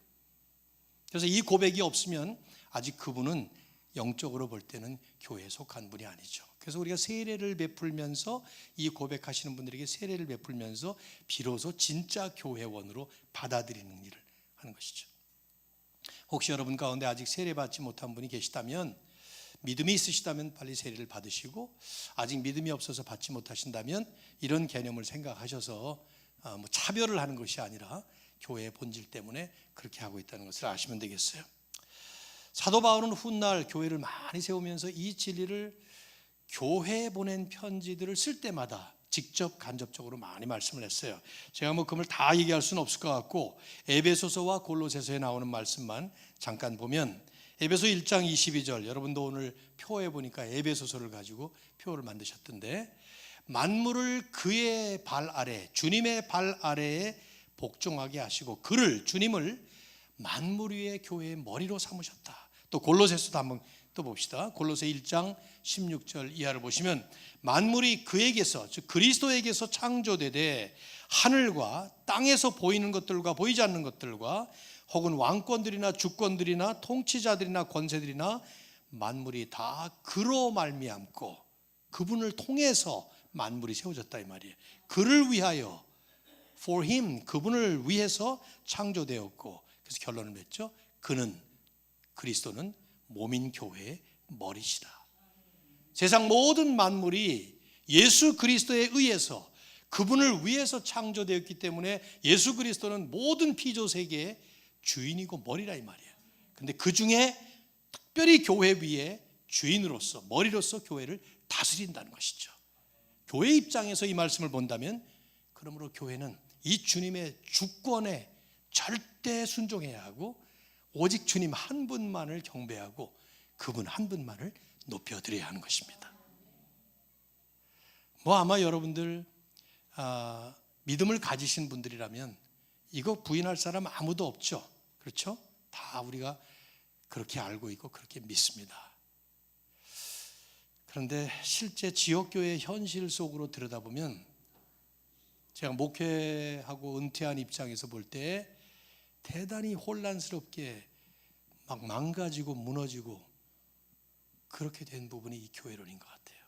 그래서 이 고백이 없으면 아직 그분은 영적으로 볼 때는 교회에 속한 분이 아니죠. 그래서 우리가 세례를 베풀면서 이 고백하시는 분들에게 세례를 베풀면서 비로소 진짜 교회원으로 받아들이는 일을 하는 것이죠. 혹시 여러분 가운데 아직 세례 받지 못한 분이 계시다면, 믿음이 있으시다면 빨리 세례를 받으시고, 아직 믿음이 없어서 받지 못하신다면 이런 개념을 생각하셔서 차별을 하는 것이 아니라 교회의 본질 때문에 그렇게 하고 있다는 것을 아시면 되겠어요. 사도 바울은 훗날 교회를 많이 세우면서 이 진리를 교회에 보낸 편지들을 쓸 때마다 직접 간접적으로 많이 말씀을 했어요. 제가 그걸 다 얘기할 수는 없을 것 같고 에베소서와 골로새서에 나오는 말씀만 잠깐 보면, 에베소 1장 22절, 여러분도 오늘 표에 보니까 에베소서를 가지고 표를 만드셨던데, 만물을 그의 발 아래, 주님의 발 아래에 복종하게 하시고 그를 주님을 만물 위의 교회의 머리로 삼으셨다. 또 골로새서도 한번 또 봅시다. 골로새 1장 16절 이하를 보시면 만물이 그에게서 즉 그리스도에게서 창조되되 하늘과 땅에서 보이는 것들과 보이지 않는 것들과 혹은 왕권들이나 주권들이나 통치자들이나 권세들이나 만물이 다 그로 말미암고 그분을 통해서 만물이 세워졌다 이 말이에요. 그를 위하여 for him 그분을 위해서 창조되었고 그래서 결론을 맺죠. 그는 그리스도는 몸인 교회의 머리시다. 세상 모든 만물이 예수 그리스도에 의해서 그분을 위해서 창조되었기 때문에 예수 그리스도는 모든 피조 세계의 주인이고 머리라 이 말이에요. 근데 그 중에 특별히 교회 위에 주인으로서 머리로서 교회를 다스린다는 것이죠. 교회 입장에서 이 말씀을 본다면 그러므로 교회는 이 주님의 주권에 절대 순종해야 하고 오직 주님 한 분만을 경배하고 그분 한 분만을 높여드려야 하는 것입니다. 아마 여러분들 믿음을 가지신 분들이라면 이거 부인할 사람 아무도 없죠. 그렇죠? 다 우리가 그렇게 알고 있고 그렇게 믿습니다. 그런데 실제 지역교회의 현실 속으로 들여다보면 제가 목회하고 은퇴한 입장에서 볼 때 대단히 혼란스럽게 막 망가지고 무너지고 그렇게 된 부분이 이 교회론인 것 같아요.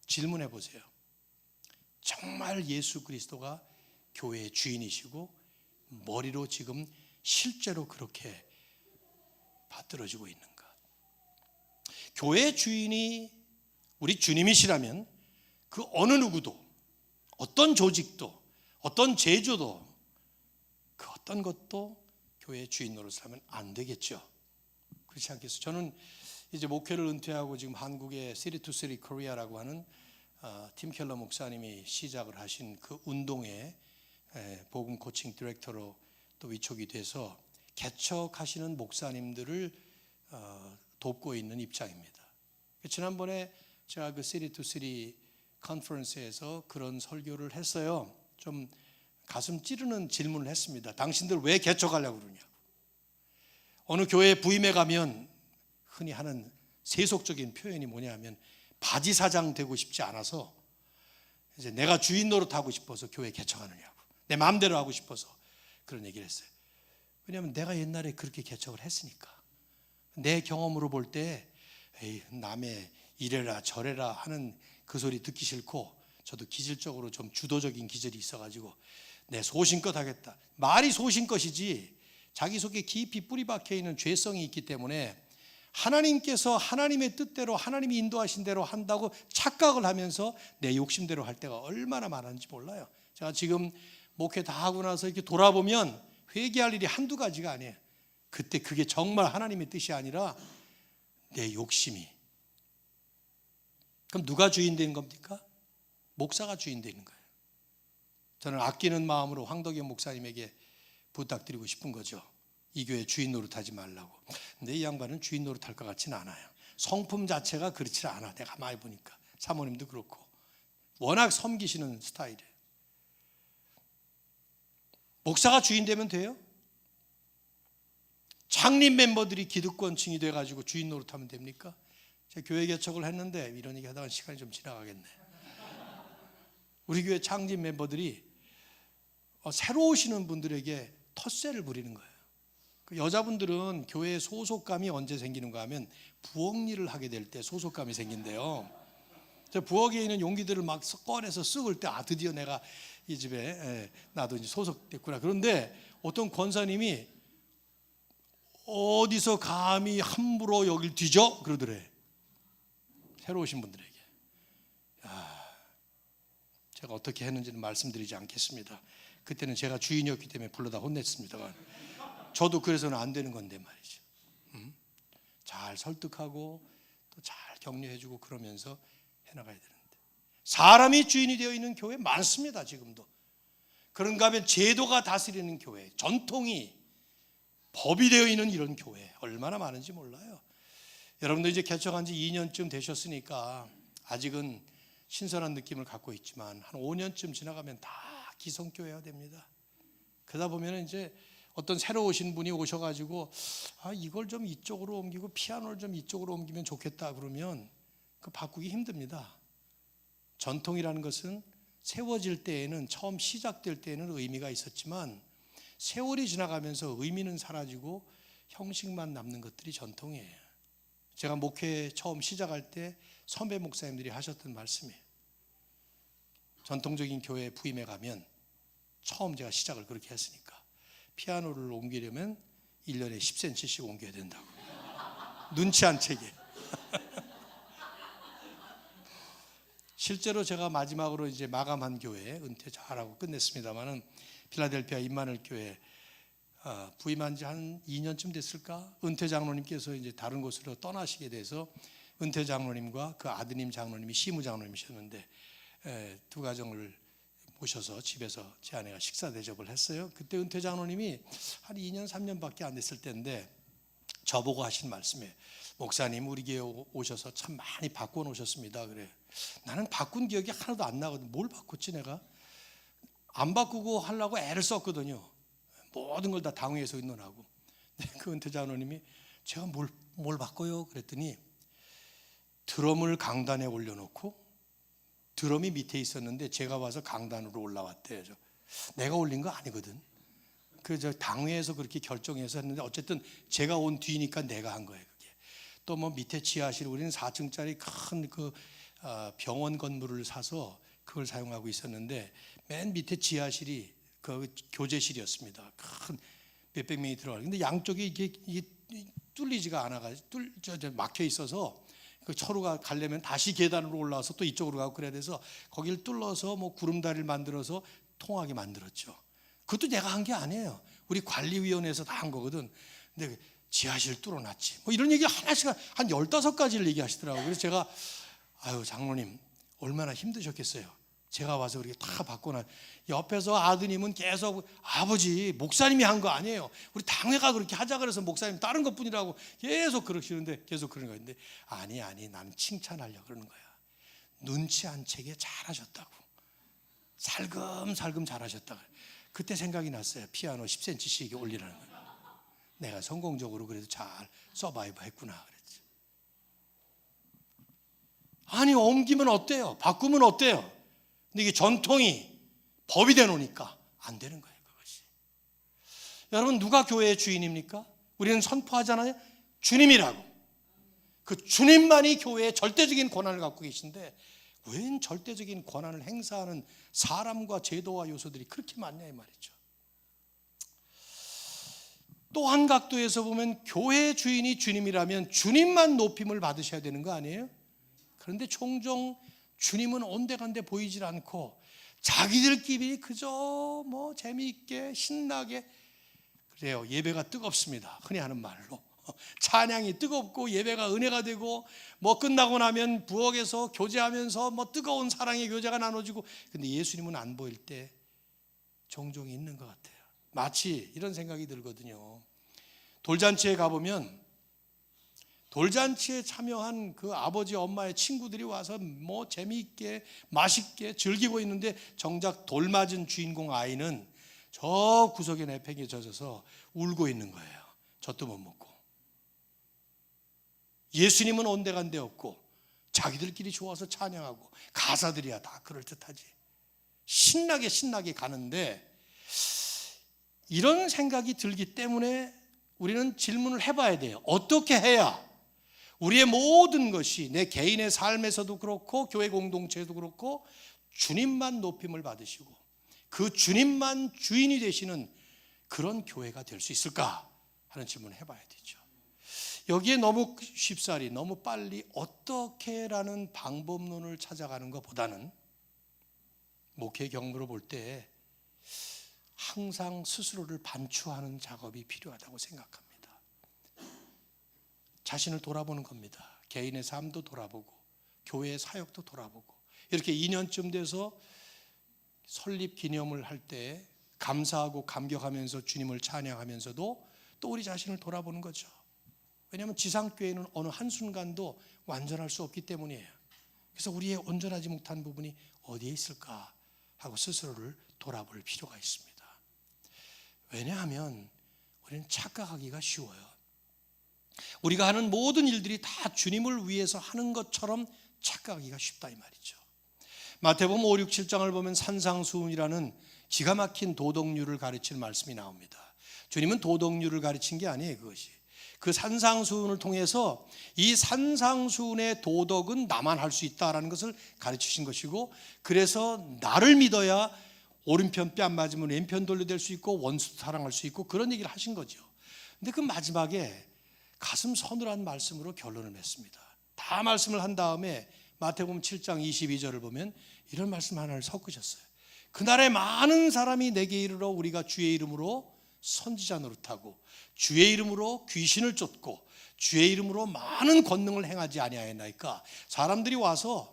질문해 보세요. 정말 예수 그리스도가 교회의 주인이시고 머리로 지금 실제로 그렇게 받들어지고 있는가? 교회의 주인이 우리 주님이시라면 그 어느 누구도 어떤 조직도 어떤 제조도 그 어떤 것도 교회의 주인 노릇을 하면 안 되겠죠. 그렇지 않겠어요? 저는 이제 목회를 은퇴하고 지금 한국의 시리2시리 코리아라고 하는 팀 켈러 목사님이 시작을 하신 그 운동의 복음 코칭 디렉터로 또 위촉이 돼서 개척하시는 목사님들을 돕고 있는 입장입니다. 지난번에 제가 그 시리2시리 컨퍼런스에서 그런 설교를 했어요. 좀 가슴 찌르는 질문을 했습니다. 당신들 왜 개척하려고 그러냐고. 어느 교회에 부임해 가면 흔히 하는 세속적인 표현이 뭐냐면 바지 사장 되고 싶지 않아서 이제 내가 주인 노릇하고 싶어서 교회 개척하느냐고. 내 마음대로 하고 싶어서 그런 얘기를 했어요. 왜냐하면 내가 옛날에 그렇게 개척을 했으니까. 내 경험으로 볼 때 남의 이래라 저래라 하는 그 소리 듣기 싫고 저도 기질적으로 좀 주도적인 기질이 있어가지고 내 소신껏 하겠다. 말이 소신껏이지 자기 속에 깊이 뿌리 박혀 있는 죄성이 있기 때문에 하나님께서 하나님의 뜻대로 하나님이 인도하신 대로 한다고 착각을 하면서 내 욕심대로 할 때가 얼마나 많은지 몰라요. 제가 지금 목회 다 하고 나서 이렇게 돌아보면 회개할 일이 한두 가지가 아니에요. 그때 그게 정말 하나님의 뜻이 아니라 내 욕심이. 그럼 누가 주인 되는 겁니까? 목사가 주인 되는 거예요. 저는 아끼는 마음으로 황덕영 목사님에게 부탁드리고 싶은 거죠. 이 교회 주인 노릇하지 말라고. 근데 이 양반은 주인 노릇할 것 같지는 않아요. 성품 자체가 그렇지 않아. 내가 많이 보니까 사모님도 그렇고 워낙 섬기시는 스타일이에요. 목사가 주인 되면 돼요? 창립 멤버들이 기득권층이 돼가지고 주인 노릇하면 됩니까? 제가 교회 개척을 했는데 이런 얘기 하다가 시간이 좀 지나가겠네. 우리 교회 창립 멤버들이 새로 오시는 분들에게 텃세를 부리는 거예요. 그 여자분들은 교회에 소속감이 언제 생기는가 하면 부엌 일을 하게 될 때 소속감이 생긴대요. 부엌에 있는 용기들을 막 꺼내서 쓱을 때 드디어 내가 이 집에 나도 이제 소속됐구나. 그런데 어떤 권사님이 어디서 감히 함부로 여길 뒤져? 그러더래. 새로 오신 분들에게. 제가 어떻게 했는지는 말씀드리지 않겠습니다. 그때는 제가 주인이었기 때문에 불러다 혼냈습니다만 저도 그래서는 안 되는 건데 말이죠. 잘 설득하고 또 잘 격려해주고 그러면서 해나가야 되는데 사람이 주인이 되어 있는 교회 많습니다. 지금도. 그런가 하면 제도가 다스리는 교회, 전통이 법이 되어 있는 이런 교회 얼마나 많은지 몰라요. 여러분들 이제 개척한 지 2년쯤 되셨으니까 아직은 신선한 느낌을 갖고 있지만 한 5년쯤 지나가면 다 기성교회가 됩니다. 그러다 보면 이제 어떤 새로 오신 분이 오셔가지고 이걸 좀 이쪽으로 옮기고 피아노를 좀 이쪽으로 옮기면 좋겠다 그러면 그 바꾸기 힘듭니다. 전통이라는 것은 세워질 때에는, 처음 시작될 때에는 의미가 있었지만 세월이 지나가면서 의미는 사라지고 형식만 남는 것들이 전통이에요. 제가 목회 처음 시작할 때 선배 목사님들이 하셨던 말씀이에요. 전통적인 교회 부임에 가면, 처음 제가 시작을 그렇게 했으니까 피아노를 옮기려면 1년에 10cm씩 옮겨야 된다고. 눈치 안 채게. 실제로 제가 마지막으로 이제 마감한 교회, 은퇴 잘하고 끝냈습니다만은 필라델피아 임마누엘 교회 부임한 지 한 2년쯤 됐을까? 은퇴 장로님께서 이제 다른 곳으로 떠나시게 돼서 은퇴 장로님과 그 아드님 장로님이 시무 장로님이셨는데 두 가정을 모셔서 집에서 제 아내가 식사 대접을 했어요. 그때 은퇴 장로님이 한 2년 3년밖에 안 됐을 때인데 저보고 하신 말씀에, 목사님 우리 교회 오셔서 참 많이 바꿔 놓으셨습니다. 그래. 나는 바꾼 기억이 하나도 안 나거든. 뭘 바꿨지 내가? 안 바꾸고 하려고 애를 썼거든요. 모든 걸 다 당회에서 의논하고. 그 은퇴 장로님이 제가 뭘 바꿔요? 그랬더니 드럼을 강단에 올려놓고, 드럼이 밑에 있었는데 제가 와서 강단으로 올라왔대요. 내가 올린 거 아니거든. 저 당회에서 그렇게 결정해서 했는데 어쨌든 제가 온 뒤니까 내가 한 거예요. 그게. 또 뭐 밑에 지하실, 우리는 4층짜리 큰 그 병원 건물을 사서 그걸 사용하고 있었는데 맨 밑에 지하실이 그 교제실이었습니다. 큰 몇백 명이 들어가요. 근데 양쪽이 이게 뚫리지가 않아가지고 막혀 있어서 그 철로가 가려면 다시 계단으로 올라와서 또 이쪽으로 가고 그래야 돼서 거기를 뚫러서 뭐 구름다리를 만들어서 통하게 만들었죠. 그것도 내가 한 게 아니에요. 우리 관리위원회에서 다 한 거거든. 근데 지하실 뚫어놨지. 뭐 이런 얘기 하나씩 한 15가지를 얘기하시더라고요. 그래서 제가 아유 장로님 얼마나 힘드셨겠어요. 제가 와서 그렇게 다 바꿔놔. 옆에서 아드님은 계속 아버지 목사님이 한 거 아니에요. 우리 당회가 그렇게 하자 그래서 목사님 다른 것뿐이라고 계속 그러시는데, 계속 그러는 거예요. 근데 아니 나는 칭찬하려고 그러는 거야. 눈치 안 채게 잘하셨다고. 살금살금 잘하셨다고. 그때 생각이 났어요. 피아노 10cm씩 올리라는 거예요. 내가 성공적으로 그래도 잘 서바이브 했구나 그랬지. 아니 옮기면 어때요? 바꾸면 어때요? 근데 이게 전통이 법이 돼 놓으니까 안 되는 거예요. 그것이. 여러분 누가 교회의 주인입니까? 우리는 선포하잖아요. 주님이라고. 그 주님만이 교회의 절대적인 권한을 갖고 계신데 웬 절대적인 권한을 행사하는 사람과 제도와 요소들이 그렇게 많냐 이 말이죠. 또 한 각도에서 보면 교회의 주인이 주님이라면 주님만 높임을 받으셔야 되는 거 아니에요? 그런데 종종 주님은 온데간데 보이질 않고 자기들끼리 그저 뭐 재미있게 신나게 그래요. 예배가 뜨겁습니다. 흔히 하는 말로 찬양이 뜨겁고 예배가 은혜가 되고 뭐 끝나고 나면 부엌에서 교제하면서 뭐 뜨거운 사랑의 교제가 나눠지고, 근데 예수님은 안 보일 때 종종 있는 것 같아요. 마치 이런 생각이 들거든요. 돌잔치에 가보면 돌잔치에 참여한 그 아버지 엄마의 친구들이 와서 뭐 재미있게 맛있게 즐기고 있는데 정작 돌 맞은 주인공 아이는 저 구석에 내팽개 젖어서 울고 있는 거예요. 젖도 못 먹고. 예수님은 온데간데 없고 자기들끼리 좋아서 찬양하고 가사들이야 다 그럴듯하지. 신나게 가는데 이런 생각이 들기 때문에 우리는 질문을 해봐야 돼요. 어떻게 해야 우리의 모든 것이 내 개인의 삶에서도 그렇고 교회 공동체에도 그렇고 주님만 높임을 받으시고 그 주님만 주인이 되시는 그런 교회가 될 수 있을까 하는 질문을 해봐야 되죠. 여기에 너무 쉽사리 너무 빨리 어떻게라는 방법론을 찾아가는 것보다는 목회 경험으로 볼 때 항상 스스로를 반추하는 작업이 필요하다고 생각합니다. 자신을 돌아보는 겁니다. 개인의 삶도 돌아보고 교회의 사역도 돌아보고 이렇게 2년쯤 돼서 설립 기념을 할 때 감사하고 감격하면서 주님을 찬양하면서도 또 우리 자신을 돌아보는 거죠. 왜냐하면 지상교회는 어느 한순간도 완전할 수 없기 때문이에요. 그래서 우리의 온전하지 못한 부분이 어디에 있을까 하고 스스로를 돌아볼 필요가 있습니다. 왜냐하면 우리는 착각하기가 쉬워요. 우리가 하는 모든 일들이 다 주님을 위해서 하는 것처럼 착각하기가 쉽다 이 말이죠. 마태복음 5, 6, 7장을 보면 산상수훈이라는 기가 막힌 도덕률을 가르치는 말씀이 나옵니다. 주님은 도덕률을 가르친 게 아니에요. 그것이 그 산상수훈을 통해서 이 산상수훈의 도덕은 나만 할 수 있다라는 것을 가르치신 것이고, 그래서 나를 믿어야 오른편 뺨 맞으면 왼편 돌려댈 수 있고 원수도 사랑할 수 있고 그런 얘기를 하신 거죠. 근데 그 마지막에 가슴 서늘한 말씀으로 결론을 맺습니다. 다 말씀을 한 다음에 마태복음 7장 22절을 보면 이런 말씀 하나를 섞으셨어요. 그날에 많은 사람이 내게 이르러 우리가 주의 이름으로 선지자 노릇하고 주의 이름으로 귀신을 쫓고 주의 이름으로 많은 권능을 행하지 아니하였나이까.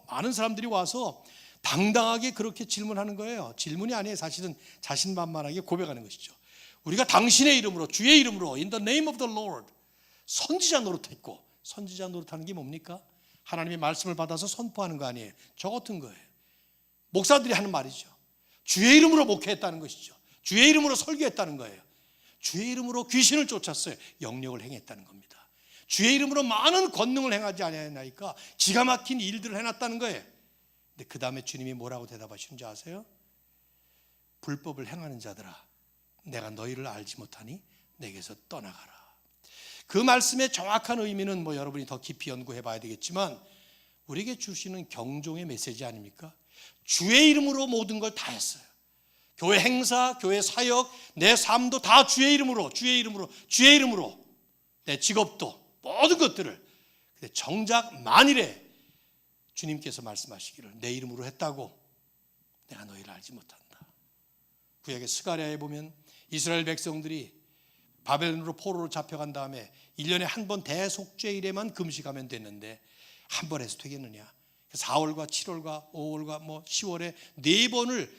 많은 사람들이 와서 당당하게 그렇게 질문하는 거예요. 질문이 아니에요. 사실은 자신만만하게 고백하는 것이죠. 우리가 당신의 이름으로, 주의 이름으로 In the name of the Lord 선지자 노릇했고, 선지자 노릇하는 게 뭡니까? 하나님의 말씀을 받아서 선포하는 거 아니에요. 저 같은 거예요. 목사들이 하는 말이죠. 주의 이름으로 목회했다는 것이죠. 주의 이름으로 설교했다는 거예요. 주의 이름으로 귀신을 쫓았어요. 영력을 행했다는 겁니다. 주의 이름으로 많은 권능을 행하지 아니하였나이까. 기가 막힌 일들을 해놨다는 거예요. 근데 그 다음에 주님이 뭐라고 대답하시는지 아세요? 불법을 행하는 자들아, 내가 너희를 알지 못하니 내게서 떠나가라. 그 말씀의 정확한 의미는 여러분이 더 깊이 연구해 봐야 되겠지만 우리에게 주시는 경종의 메시지 아닙니까? 주의 이름으로 모든 걸 다 했어요. 교회 행사, 교회 사역, 내 삶도 다 주의 이름으로, 주의 이름으로, 주의 이름으로, 내 직업도, 모든 것들을. 근데 정작 만일에 주님께서 말씀하시기를 내 이름으로 했다고 내가 너희를 알지 못한다. 구약의 스가랴에 보면 이스라엘 백성들이 바벨론으로 포로로 잡혀간 다음에 1년에 한 번 대속죄일에만 금식하면 됐는데 한 번 해서 되겠느냐. 4월과 7월과 5월과 10월에 4번을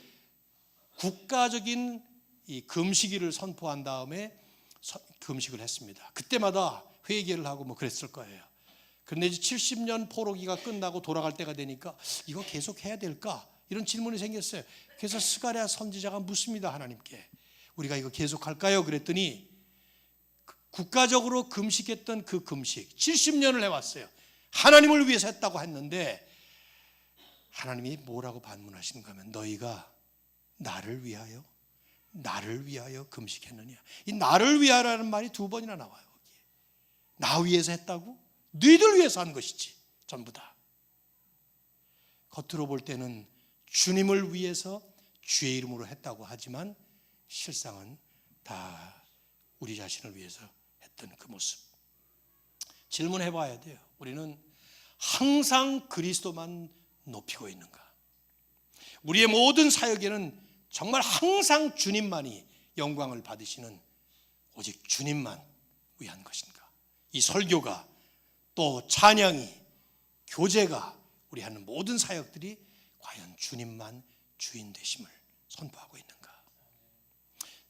국가적인 이 금식일을 선포한 다음에 금식을 했습니다. 그때마다 회개를 하고 그랬을 거예요. 그런데 이제 70년 포로기가 끝나고 돌아갈 때가 되니까 이거 계속 해야 될까? 이런 질문이 생겼어요. 그래서 스가랴 선지자가 묻습니다. 하나님께. 우리가 이거 계속할까요? 그랬더니 국가적으로 금식했던 그 금식 70년을 해왔어요. 하나님을 위해서 했다고 했는데 하나님이 뭐라고 반문하시는가 하면 너희가 나를 위하여 금식했느냐. 이 나를 위하여라는 말이 2번이나 나와요. 거기에. 나 위해서 했다고? 너희들 위해서 한 것이지 전부 다. 겉으로 볼 때는 주님을 위해서 주의 이름으로 했다고 하지만 실상은 다 우리 자신을 위해서 했던 그 모습. 질문해 봐야 돼요. 우리는 항상 그리스도만 높이고 있는가? 우리의 모든 사역에는 정말 항상 주님만이 영광을 받으시는 오직 주님만 위한 것인가? 이 설교가 또 찬양이 교제가 우리 하는 모든 사역들이 과연 주님만 주인 되심을 선포하고 있는가?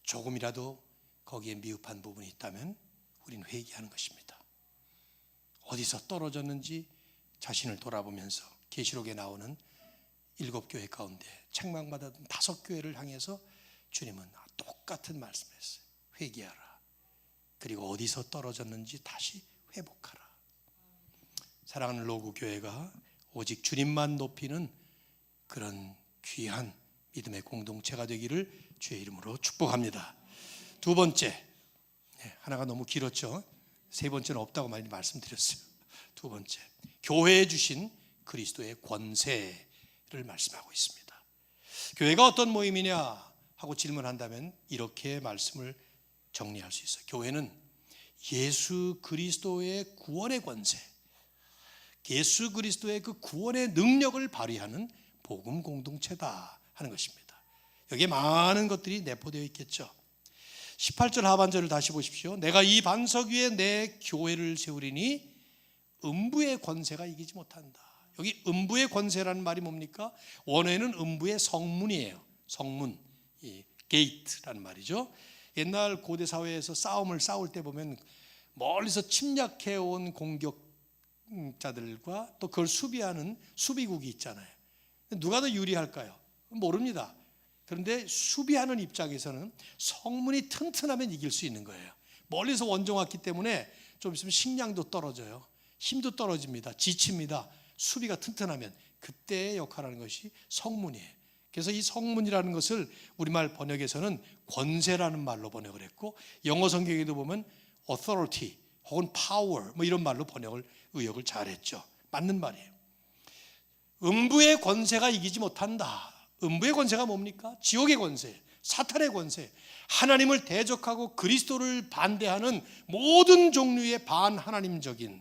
조금이라도 거기에 미흡한 부분이 있다면 우리는 회개하는 것입니다. 어디서 떨어졌는지 자신을 돌아보면서 계시록에 나오는 7교회 가운데 책망받았던 5교회를 향해서 주님은 똑같은 말씀을 했어요. 회개하라. 그리고 어디서 떨어졌는지 다시 회복하라. 사랑하는 로구교회가 오직 주님만 높이는 그런 귀한 믿음의 공동체가 되기를 주의 이름으로 축복합니다. 2번째, 하나가 너무 길었죠. 3번째는 없다고 많이 말씀드렸어요. 2번째, 교회에 주신 그리스도의 권세를 말씀하고 있습니다. 교회가 어떤 모임이냐 하고 질문한다면 이렇게 말씀을 정리할 수 있어요. 교회는 예수 그리스도의 구원의 권세, 예수 그리스도의 그 구원의 능력을 발휘하는 복음 공동체다 하는 것입니다. 여기에 많은 것들이 내포되어 있겠죠. 18절 하반절을 다시 보십시오. 내가 이 반석 위에 내 교회를 세우리니 음부의 권세가 이기지 못한다. 여기 음부의 권세라는 말이 뭡니까? 원어에는 음부의 성문이에요. 성문, 이 게이트라는 말이죠. 옛날 고대 사회에서 싸움을 싸울 때 보면 멀리서 침략해온 공격자들과 또 그걸 수비하는 수비국이 있잖아요. 누가 더 유리할까요? 모릅니다. 그런데 수비하는 입장에서는 성문이 튼튼하면 이길 수 있는 거예요. 멀리서 원정 왔기 때문에 좀 있으면 식량도 떨어져요. 힘도 떨어집니다. 지칩니다. 수비가 튼튼하면 그때의 역할하는 것이 성문이에요. 그래서 이 성문이라는 것을 우리말 번역에서는 권세라는 말로 번역을 했고, 영어 성경에도 보면 authority 혹은 power 뭐 이런 말로 의역을 잘했죠. 맞는 말이에요. 음부의 권세가 이기지 못한다. 음부의 권세가 뭡니까? 지옥의 권세, 사탄의 권세, 하나님을 대적하고 그리스도를 반대하는 모든 종류의 반하나님적인,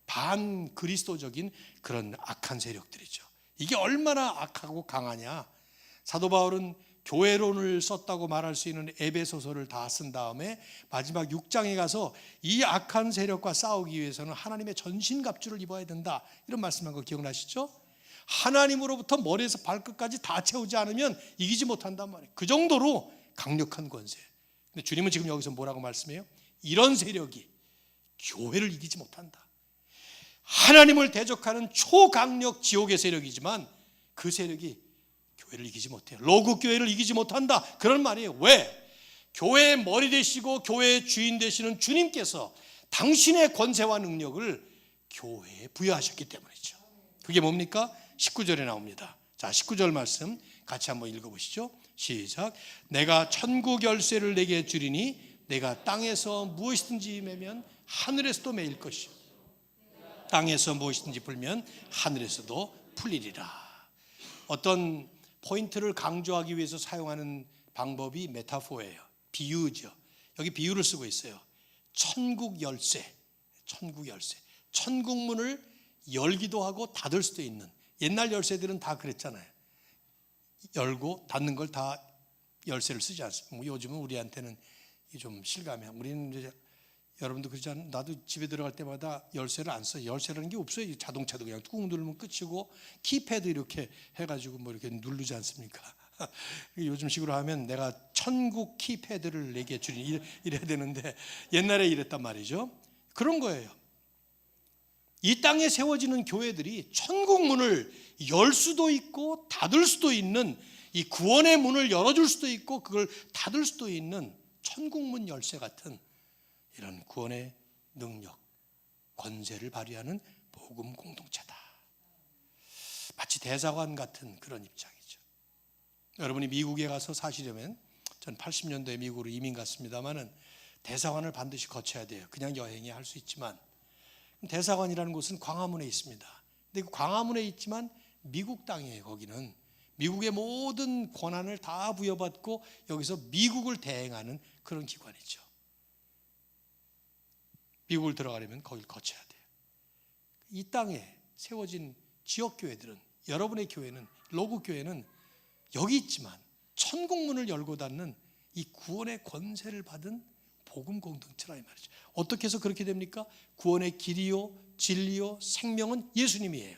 반그리스도적인 그런 악한 세력들이죠. 이게 얼마나 악하고 강하냐. 사도 바울은 교회론을 썼다고 말할 수 있는 에베소서를 다 쓴 다음에 마지막 6장에 가서 이 악한 세력과 싸우기 위해서는 하나님의 전신갑주를 입어야 된다, 이런 말씀한 거 기억나시죠? 하나님으로부터 머리에서 발끝까지 다 채우지 않으면 이기지 못한단 말이에요. 그 정도로 강력한 권세. 근데 주님은 지금 여기서 뭐라고 말씀해요? 이런 세력이 교회를 이기지 못한다. 하나님을 대적하는 초강력 지옥의 세력이지만 그 세력이 교회를 이기지 못해요. 로그 교회를 이기지 못한다, 그런 말이에요. 왜? 교회의 머리 되시고 교회의 주인 되시는 주님께서 당신의 권세와 능력을 교회에 부여하셨기 때문이죠. 그게 뭡니까? 19절에 나옵니다. 자, 19절 말씀 같이 한번 읽어보시죠. 시작. 내가 천국 열쇠를 내게 주리니 내가 땅에서 무엇이든지 매면 하늘에서도 매일 것이요 땅에서 무엇이든지 풀면 하늘에서도 풀리리라. 어떤 포인트를 강조하기 위해서 사용하는 방법이 메타포예요. 비유죠. 여기 비유를 쓰고 있어요. 천국 열쇠, 천국 열쇠. 천국 문을 열기도 하고 닫을 수도 있는, 옛날 열쇠들은 다 그랬잖아요. 열고 닫는 걸 다 열쇠를 쓰지 않습니다. 요즘은 우리한테는 좀 실감해요. 우리는 이제 여러분도 그러지 않아요? 나도 집에 들어갈 때마다 열쇠를 안 써요. 열쇠라는 게 없어요. 자동차도 그냥 꾹 누르면 끝이고, 키패드 이렇게 해가지고 뭐 이렇게 누르지 않습니까? 요즘 식으로 하면 내가 천국 키패드를 내게 주니 이래야 되는데 옛날에 이랬단 말이죠. 그런 거예요. 이 땅에 세워지는 교회들이 천국 문을 열 수도 있고 닫을 수도 있는, 이 구원의 문을 열어줄 수도 있고 그걸 닫을 수도 있는 천국 문 열쇠 같은 이런 구원의 능력, 권세를 발휘하는 복음 공동체다. 마치 대사관 같은 그런 입장이죠. 여러분이 미국에 가서 사시려면, 전 80년도에 미국으로 이민 갔습니다마는 대사관을 반드시 거쳐야 돼요. 그냥 여행이 할 수 있지만, 대사관이라는 곳은 광화문에 있습니다. 근데 그 광화문에 있지만 미국 땅이에요. 거기는 미국의 모든 권한을 다 부여받고 여기서 미국을 대행하는 그런 기관이죠. 미국을 들어가려면 거길 거쳐야 돼요. 이 땅에 세워진 지역교회들은, 여러분의 교회는, 로그 교회는 여기 있지만 천국문을 열고 닫는 이 구원의 권세를 받은 복음 공동체라 이 말이죠. 어떻게 해서 그렇게 됩니까? 구원의 길이요 진리요 생명은 예수님이에요.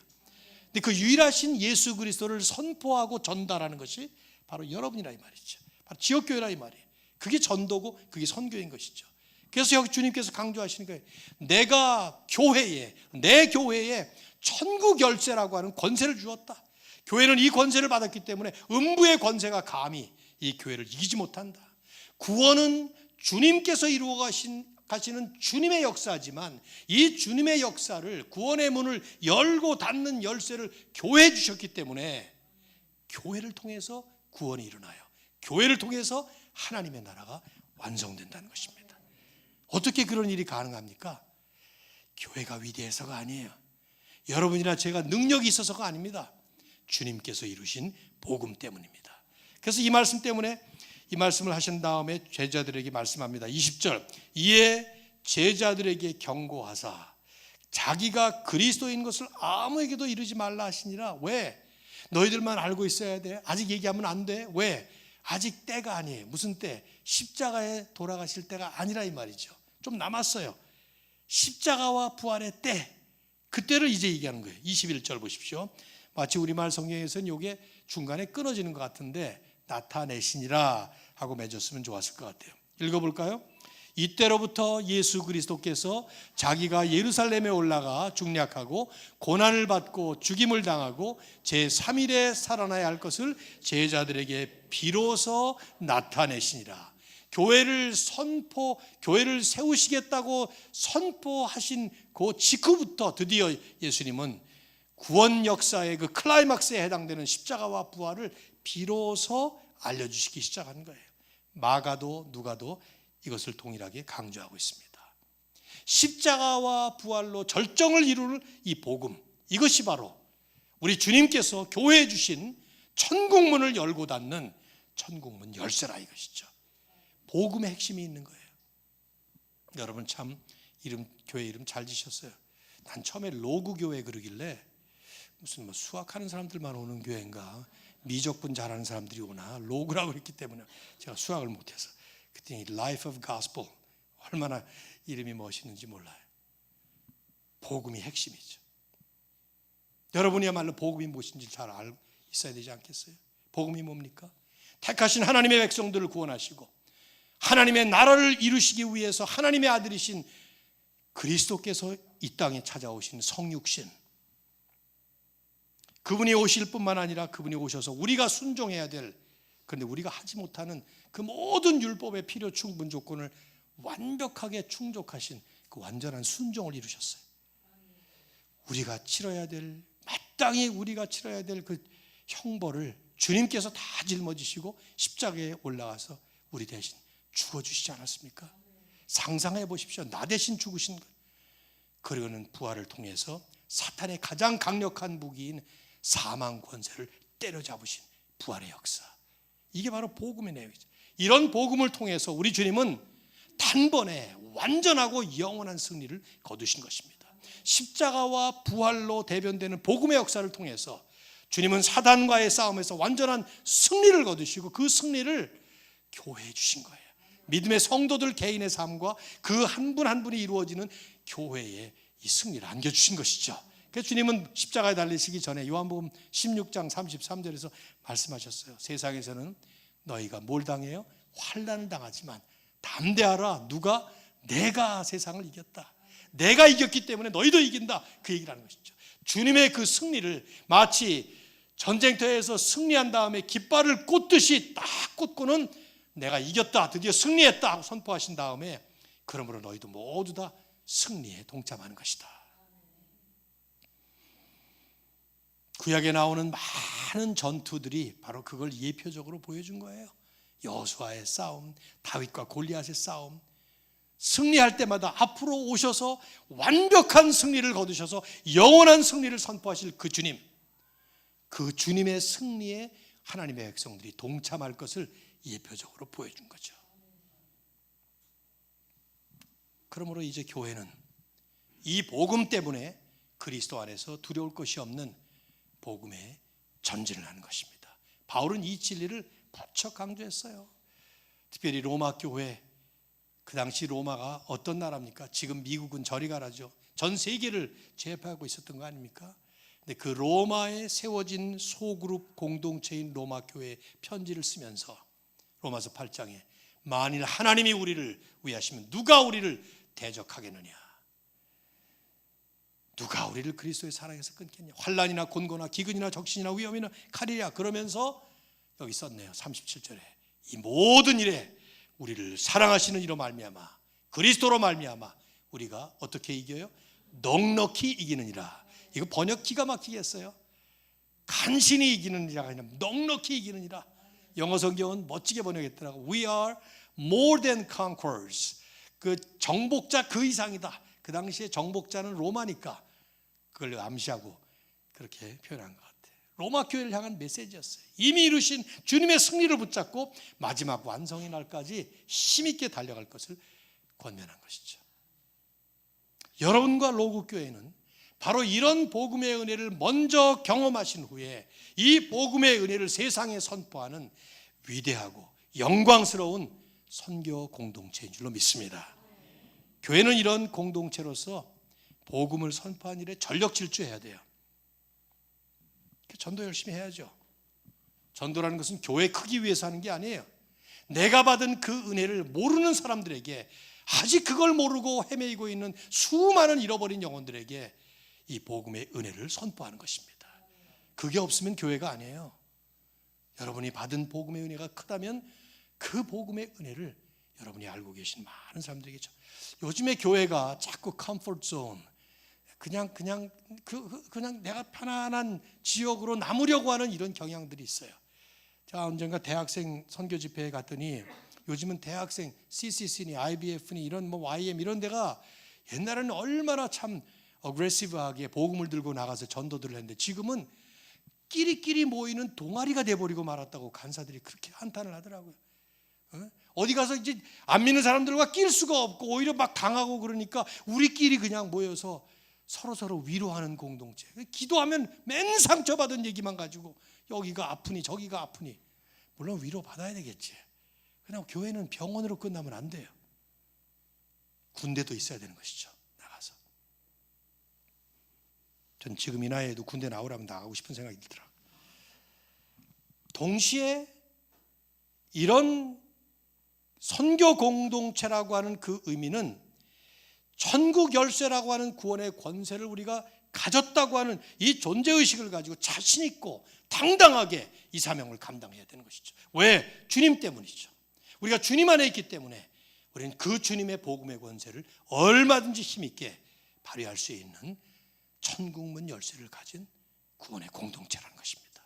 근데 그 유일하신 예수 그리스도를 선포하고 전달하는 것이 바로 여러분이라 이 말이죠. 바로 지역교회라 이 말이에요. 그게 전도고 그게 선교인 것이죠. 그래서 여기 주님께서 강조하시는 거예요. 내가 교회에, 내 교회에 천국 열쇠라고 하는 권세를 주었다. 교회는 이 권세를 받았기 때문에 음부의 권세가 감히 이 교회를 이기지 못한다. 구원은 주님께서 이루어 가시는 주님의 역사지만 이 주님의 역사를, 구원의 문을 열고 닫는 열쇠를 교회에 주셨기 때문에 교회를 통해서 구원이 일어나요. 교회를 통해서 하나님의 나라가 완성된다는 것입니다. 어떻게 그런 일이 가능합니까? 교회가 위대해서가 아니에요. 여러분이나 제가 능력이 있어서가 아닙니다. 주님께서 이루신 복음 때문입니다. 그래서 이 말씀 때문에, 이 말씀을 하신 다음에 제자들에게 말씀합니다. 20절. 이에 제자들에게 경고하사 자기가 그리스도인 것을 아무에게도 이르지 말라 하시니라. 왜? 너희들만 알고 있어야 돼? 아직 얘기하면 안 돼? 왜? 아직 때가 아니에요. 무슨 때? 십자가에 돌아가실 때가 아니라 이 말이죠. 좀 남았어요. 십자가와 부활의 때, 그때를 이제 얘기하는 거예요. 21절 보십시오. 마치 우리말 성경에서는 이게 중간에 끊어지는 것 같은데 나타내시니라 하고 맺었으면 좋았을 것 같아요. 읽어볼까요? 이때로부터 예수 그리스도께서 자기가 예루살렘에 올라가 중략하고 고난을 받고 죽임을 당하고 제3일에 살아나야 할 것을 제자들에게 비로소 나타내시니라. 교회를 세우시겠다고 선포하신 그 직후부터 드디어 예수님은 구원 역사의 그 클라이막스에 해당되는 십자가와 부활을 비로소 알려주시기 시작한 거예요. 마가도 누가도 이것을 동일하게 강조하고 있습니다. 십자가와 부활로 절정을 이룰 이 복음, 이것이 바로 우리 주님께서 교회에 주신 천국문을 열고 닫는 천국문 열쇠라 이것이죠. 복음의 핵심이 있는 거예요. 여러분 참 교회 이름 잘 지셨어요. 난 처음에 로그 교회 그러길래 무슨 수학하는 사람들만 오는 교회인가, 미적분 잘하는 사람들이 오나, 로그라고 했기 때문에 제가 수학을 못해서. 그랬더니 Life of Gospel, 얼마나 이름이 멋있는지 몰라요. 복음이 핵심이죠. 여러분이야말로 복음이 무엇인지 잘 알고 있어야 되지 않겠어요? 복음이 뭡니까? 택하신 하나님의 백성들을 구원하시고 하나님의 나라를 이루시기 위해서 하나님의 아들이신 그리스도께서 이 땅에 찾아오신 성육신, 그분이 오실 뿐만 아니라 그분이 오셔서 우리가 순종해야 될, 그런데 우리가 하지 못하는 그 모든 율법의 필요 충분 조건을 완벽하게 충족하신 그 완전한 순종을 이루셨어요. 우리가 치러야 될, 마땅히 우리가 치러야 될 그 형벌을 주님께서 다 짊어지시고 십자가에 올라가서 우리 대신 죽어주시지 않았습니까? 상상해 보십시오. 나 대신 죽으신 것. 그리고는 부활을 통해서 사탄의 가장 강력한 무기인 사망 권세를 때려잡으신 부활의 역사. 이게 바로 복음의 내용이죠. 이런 복음을 통해서 우리 주님은 단번에 완전하고 영원한 승리를 거두신 것입니다. 십자가와 부활로 대변되는 복음의 역사를 통해서 주님은 사단과의 싸움에서 완전한 승리를 거두시고 그 승리를 교회에 주신 거예요. 믿음의 성도들 개인의 삶과 그 한 분 한 분이 이루어지는 교회에 이 승리를 안겨주신 것이죠. 그래서 주님은 십자가에 달리시기 전에 요한복음 16장 33절에서 말씀하셨어요. 세상에서는 너희가 뭘 당해요? 환난을 당하지만 담대하라. 내가 세상을 이겼다. 내가 이겼기 때문에 너희도 이긴다. 그 얘기를 하는 것이죠. 주님의 그 승리를 마치 전쟁터에서 승리한 다음에 깃발을 꽂듯이 딱 꽂고는 내가 이겼다, 드디어 승리했다 하고 선포하신 다음에 그러므로 너희도 모두 다 승리에 동참하는 것이다. 구약에 나오는 많은 전투들이 바로 그걸 예표적으로 보여준 거예요. 여호수아의 싸움, 다윗과 골리앗의 싸움, 승리할 때마다 앞으로 오셔서 완벽한 승리를 거두셔서 영원한 승리를 선포하실 그 주님, 그 주님의 승리에 하나님의 백성들이 동참할 것을 예표적으로 보여준 거죠. 그러므로 이제 교회는 이 복음 때문에 그리스도 안에서 두려울 것이 없는 복음에 전진을 하는 것입니다. 바울은 이 진리를 부쩍 강조했어요. 특별히 로마 교회, 그 당시 로마가 어떤 나라입니까? 지금 미국은 저리 가라죠. 전 세계를 제압하고 있었던 거 아닙니까? 근데 그 로마에 세워진 소그룹 공동체인 로마 교회에 편지를 쓰면서 로마서 8장에 만일 하나님이 우리를 위하시면 누가 우리를 대적하겠느냐? 누가 우리를 그리스도의 사랑에서 끊겠냐? 환난이나 곤고나 기근이나 적신이나 위험이나 칼이랴. 그러면서 여기 썼네요. 37절에 이 모든 일에 우리를 사랑하시는 이로 말미암아 그리스도로 말미암아 우리가 어떻게 이겨요? 넉넉히 이기느니라. 이거 번역 기가 막히게 했어요. 간신히 이기느니라가 아니라 넉넉히 이기느니라. 영어 성경은 멋지게 번역했더라고. We are more than conquerors. 그 정복자 그 이상이다. 그 당시에 정복자는 로마니까 그걸 암시하고 그렇게 표현한 것 같아요. 로마 교회를 향한 메시지였어요. 이미 이루신 주님의 승리를 붙잡고 마지막 완성의 날까지 힘있게 달려갈 것을 권면한 것이죠. 여러분과 로그 교회는 바로 이런 복음의 은혜를 먼저 경험하신 후에 이 복음의 은혜를 세상에 선포하는 위대하고 영광스러운 선교 공동체인 줄로 믿습니다. 교회는 이런 공동체로서 복음을 선포한 일에 전력 질주해야 돼요. 전도 열심히 해야죠. 전도라는 것은 교회 크기 위해서 하는 게 아니에요. 내가 받은 그 은혜를 모르는 사람들에게 아직 그걸 모르고 헤매이고 있는 수많은 잃어버린 영혼들에게 이 복음의 은혜를 선포하는 것입니다. 그게 없으면 교회가 아니에요. 여러분이 받은 복음의 은혜가 크다면 그 복음의 은혜를 여러분이 알고 계신 많은 사람들에게 요즘에 교회가 자꾸 컴포트 존, 그냥 내가 편안한 지역으로 남으려고 하는 이런 경향들이 있어요. 제가 언젠가 대학생 선교 집회에 갔더니 요즘은 대학생 CCC니 IBF니 이런 YM 이런 데가 옛날에는 얼마나 참 어그레시브하게 복음을 들고 나가서 전도들을 했는데 지금은 끼리끼리 모이는 동아리가 돼버리고 말았다고 간사들이 그렇게 한탄을 하더라고요. 어디 가서 이제 안 믿는 사람들과 낄 수가 없고 오히려 막 당하고 그러니까 우리끼리 그냥 모여서 서로 위로하는 공동체. 기도하면 맨 상처받은 얘기만 가지고 여기가 아프니 저기가 아프니. 물론 위로 받아야 되겠지. 그냥 교회는 병원으로 끝나면 안 돼요. 군대도 있어야 되는 것이죠. 나가서. 전 지금 이 나이에도 군대 나오라면 나가고 싶은 생각이 들더라고요. 동시에 이런 선교 공동체라고 하는 그 의미는 천국 열쇠라고 하는 구원의 권세를 우리가 가졌다고 하는 이 존재의식을 가지고 자신 있고 당당하게 이 사명을 감당해야 되는 것이죠. 왜? 주님 때문이죠. 우리가 주님 안에 있기 때문에 우리는 그 주님의 복음의 권세를 얼마든지 힘있게 발휘할 수 있는 천국문 열쇠를 가진 구원의 공동체라는 것입니다.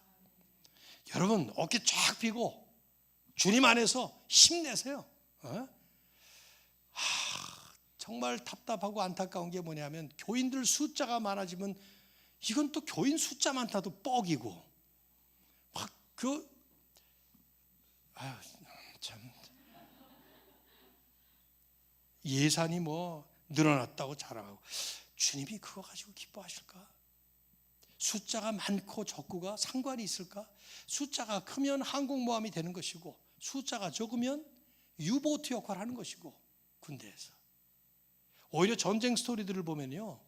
여러분 어깨 쫙 펴고 주님 안에서 힘내세요. 정말 답답하고 안타까운 게 뭐냐면 교인들 숫자가 많아지면 이건 또 교인 숫자 많다도 뻑이고 참 예산이 뭐 늘어났다고 자랑하고 주님이 그거 가지고 기뻐하실까? 숫자가 많고 적고가 상관이 있을까? 숫자가 크면 항공모함이 되는 것이고 숫자가 적으면 유보트 역할을 하는 것이고 군대에서 오히려 전쟁 스토리들을 보면요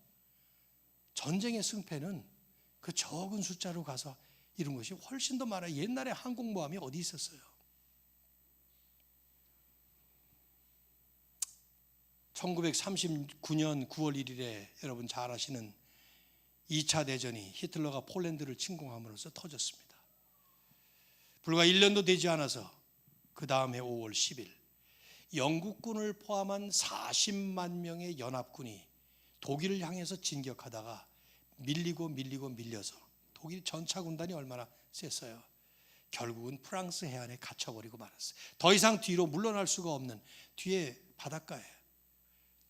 전쟁의 승패는 그 적은 숫자로 가서 이룬 것이 훨씬 더 많아요. 옛날에 항공모함이 어디 있었어요? 1939년 9월 1일에 여러분 잘 아시는 2차 대전이 히틀러가 폴란드를 침공함으로써 터졌습니다. 불과 1년도 되지 않아서 그 다음 해 5월 10일 영국군을 포함한 40만 명의 연합군이 독일을 향해서 진격하다가 밀려서 독일 전차군단이 얼마나 셌어요. 결국은 프랑스 해안에 갇혀버리고 말았어요. 더 이상 뒤로 물러날 수가 없는 뒤에 바닷가에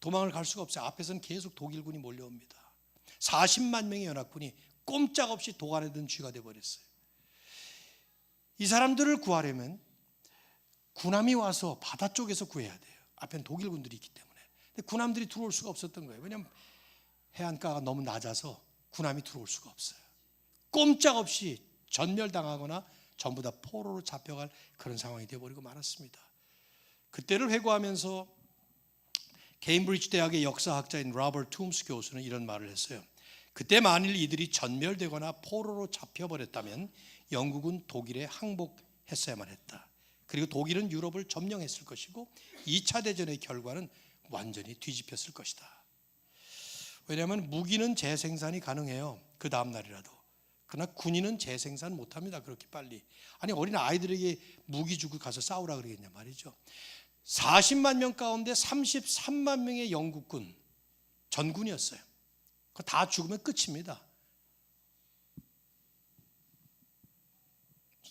도망을 갈 수가 없어요. 앞에서는 계속 독일군이 몰려옵니다. 40만 명의 연합군이 꼼짝없이 도간에 든 쥐가 되어버렸어요. 이 사람들을 구하려면 군함이 와서 바다 쪽에서 구해야 돼요. 앞에는 독일군들이 있기 때문에. 근데 군함들이 들어올 수가 없었던 거예요. 왜냐하면 해안가가 너무 낮아서 군함이 들어올 수가 없어요. 꼼짝없이 전멸당하거나 전부 다 포로로 잡혀갈 그런 상황이 되어버리고 말았습니다. 그때를 회고하면서 케임브리지 대학의 역사학자인 로버트 툼스 교수는 이런 말을 했어요. 그때 만일 이들이 전멸되거나 포로로 잡혀버렸다면 영국은 독일에 항복했어야만 했다. 그리고 독일은 유럽을 점령했을 것이고 2차 대전의 결과는 완전히 뒤집혔을 것이다. 왜냐하면 무기는 재생산이 가능해요. 그 다음 날이라도. 그러나 군인은 재생산 못합니다. 그렇게 빨리. 아니 어린 아이들에게 무기 주고 가서 싸우라 그러겠냐 말이죠. 40만 명 가운데 33만 명의 영국군 전군이었어요. 그거 다 죽으면 끝입니다.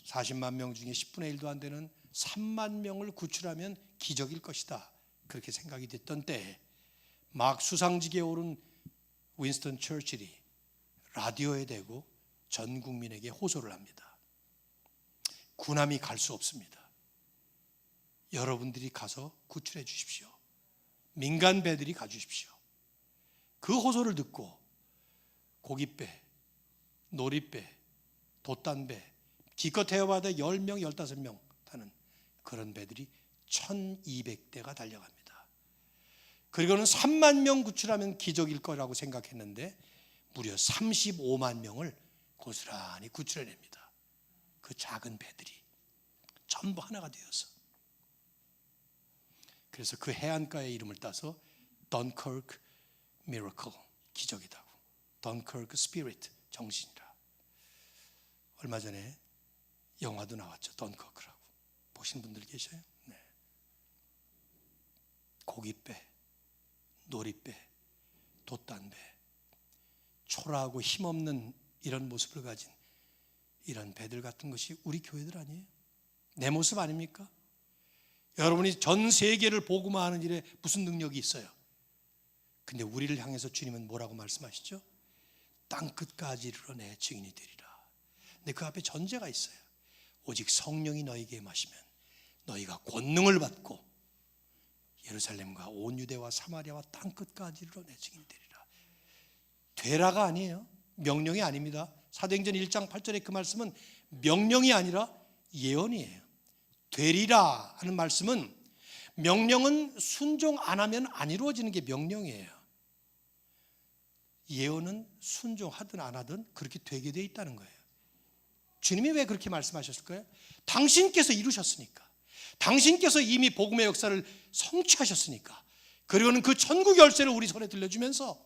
40만 명 중에 10분의 1도 안 되는 3만 명을 구출하면 기적일 것이다. 그렇게 생각이 됐던 때에 막 수상직에 오른 윈스턴 처칠이 라디오에 대고 전 국민에게 호소를 합니다. 군함이 갈 수 없습니다. 여러분들이 가서 구출해 주십시오. 민간 배들이 가주십시오. 그 호소를 듣고 고깃배, 놀이배, 돛단배, 기껏 태워봐도 10명, 15명 타는 그런 배들이 1200대가 달려갑니다. 그리고는 3만 명 구출하면 기적일 거라고 생각했는데 무려 35만 명을 고스란히 구출해냅니다. 그 작은 배들이 전부 하나가 되어서. 그래서 그 해안가의 이름을 따서 던커크 미러클, 기적이다고. 던커크 스피릿, 정신이라. 얼마 전에 영화도 나왔죠. 던커크라고. 보신 분들 계셔요? 네. 고깃배, 놀이배, 돛단배, 초라하고 힘없는 이런 모습을 가진 이런 배들 같은 것이 우리 교회들 아니에요? 내 모습 아닙니까? 여러분이 전 세계를 복음화하는 일에 무슨 능력이 있어요? 근데 우리를 향해서 주님은 뭐라고 말씀하시죠? 땅끝까지 이르러 내 증인이 되리라. 근데 그 앞에 전제가 있어요. 오직 성령이 너희에게 임하시면 너희가 권능을 받고 예루살렘과 온 유대와 사마리아와 땅끝까지 이르러 내 증인이 되리라. 되라가 아니에요. 명령이 아닙니다. 사도행전 1장 8절의 그 말씀은 명령이 아니라 예언이에요. 되리라 하는 말씀은 명령은 순종 안 하면 안 이루어지는 게 명령이에요. 예언은 순종하든 안 하든 그렇게 되게 돼 있다는 거예요. 주님이 왜 그렇게 말씀하셨을까요? 당신께서 이루셨으니까. 당신께서 이미 복음의 역사를 성취하셨으니까. 그리고는 그 천국 열쇠를 우리 손에 들려주면서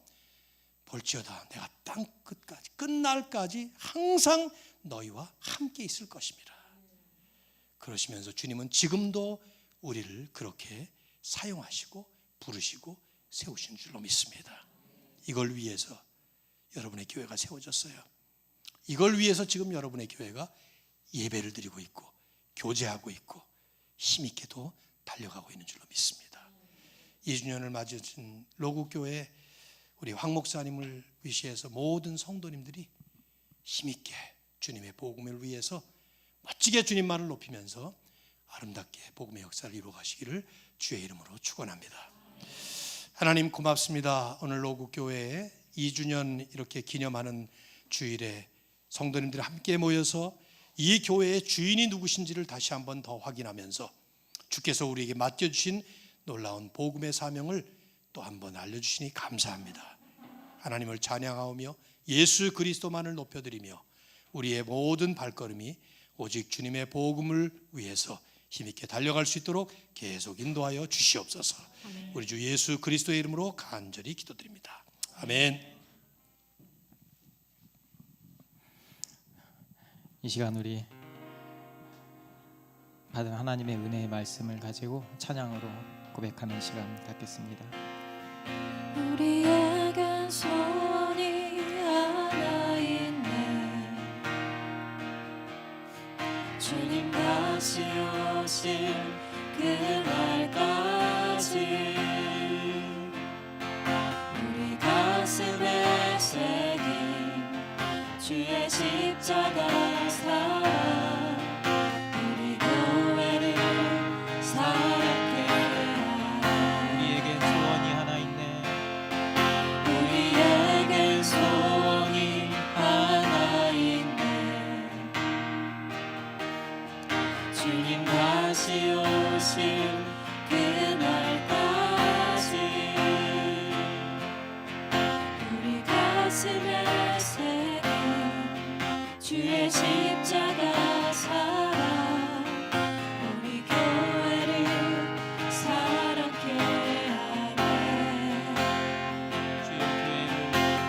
볼지어다 내가 땅 끝까지 끝날까지 항상 너희와 함께 있을 것입니다. 그러시면서 주님은 지금도 우리를 그렇게 사용하시고 부르시고 세우신 줄로 믿습니다. 이걸 위해서 여러분의 교회가 세워졌어요. 이걸 위해서 지금 여러분의 교회가 예배를 드리고 있고 교제하고 있고 힘있게도 달려가고 있는 줄로 믿습니다. 2주년을 맞으신 로구교회 우리 황 목사님을 위시해서 모든 성도님들이 힘있게 주님의 복음을 위해서 멋지게 주님만을 높이면서 아름답게 복음의 역사를 이루어가시기를 주의 이름으로 축원합니다. 하나님 고맙습니다. 오늘 로구교회에 2주년 이렇게 기념하는 주일에 성도님들이 함께 모여서 이 교회의 주인이 누구신지를 다시 한번 더 확인하면서 주께서 우리에게 맡겨주신 놀라운 복음의 사명을 또 한번 알려주시니 감사합니다. 하나님을 찬양하오며 예수 그리스도만을 높여드리며 우리의 모든 발걸음이 오직 주님의 복음을 위해서 힘있게 달려갈 수 있도록 계속 인도하여 주시옵소서. 아멘. 우리 주 예수 그리스도의 이름으로 간절히 기도드립니다. 아멘. 이 시간 우리 받은 하나님의 은혜의 말씀을 가지고 찬양으로 고백하는 시간 갖겠습니다. 우리에겐 소원이 하나 있네. 주님 다시 오실 그날까지 우리 가슴에 새긴 주의 십자가 사랑 우리 교회를 사랑케 하네. 우리에겐 소원이 하나 있네. 우리에겐 소원이 하나 있네. 주님 다시 오실 그날까지 우리 가슴에 새긴 주의 십자가 사랑 우리 교회를 사랑케 하네.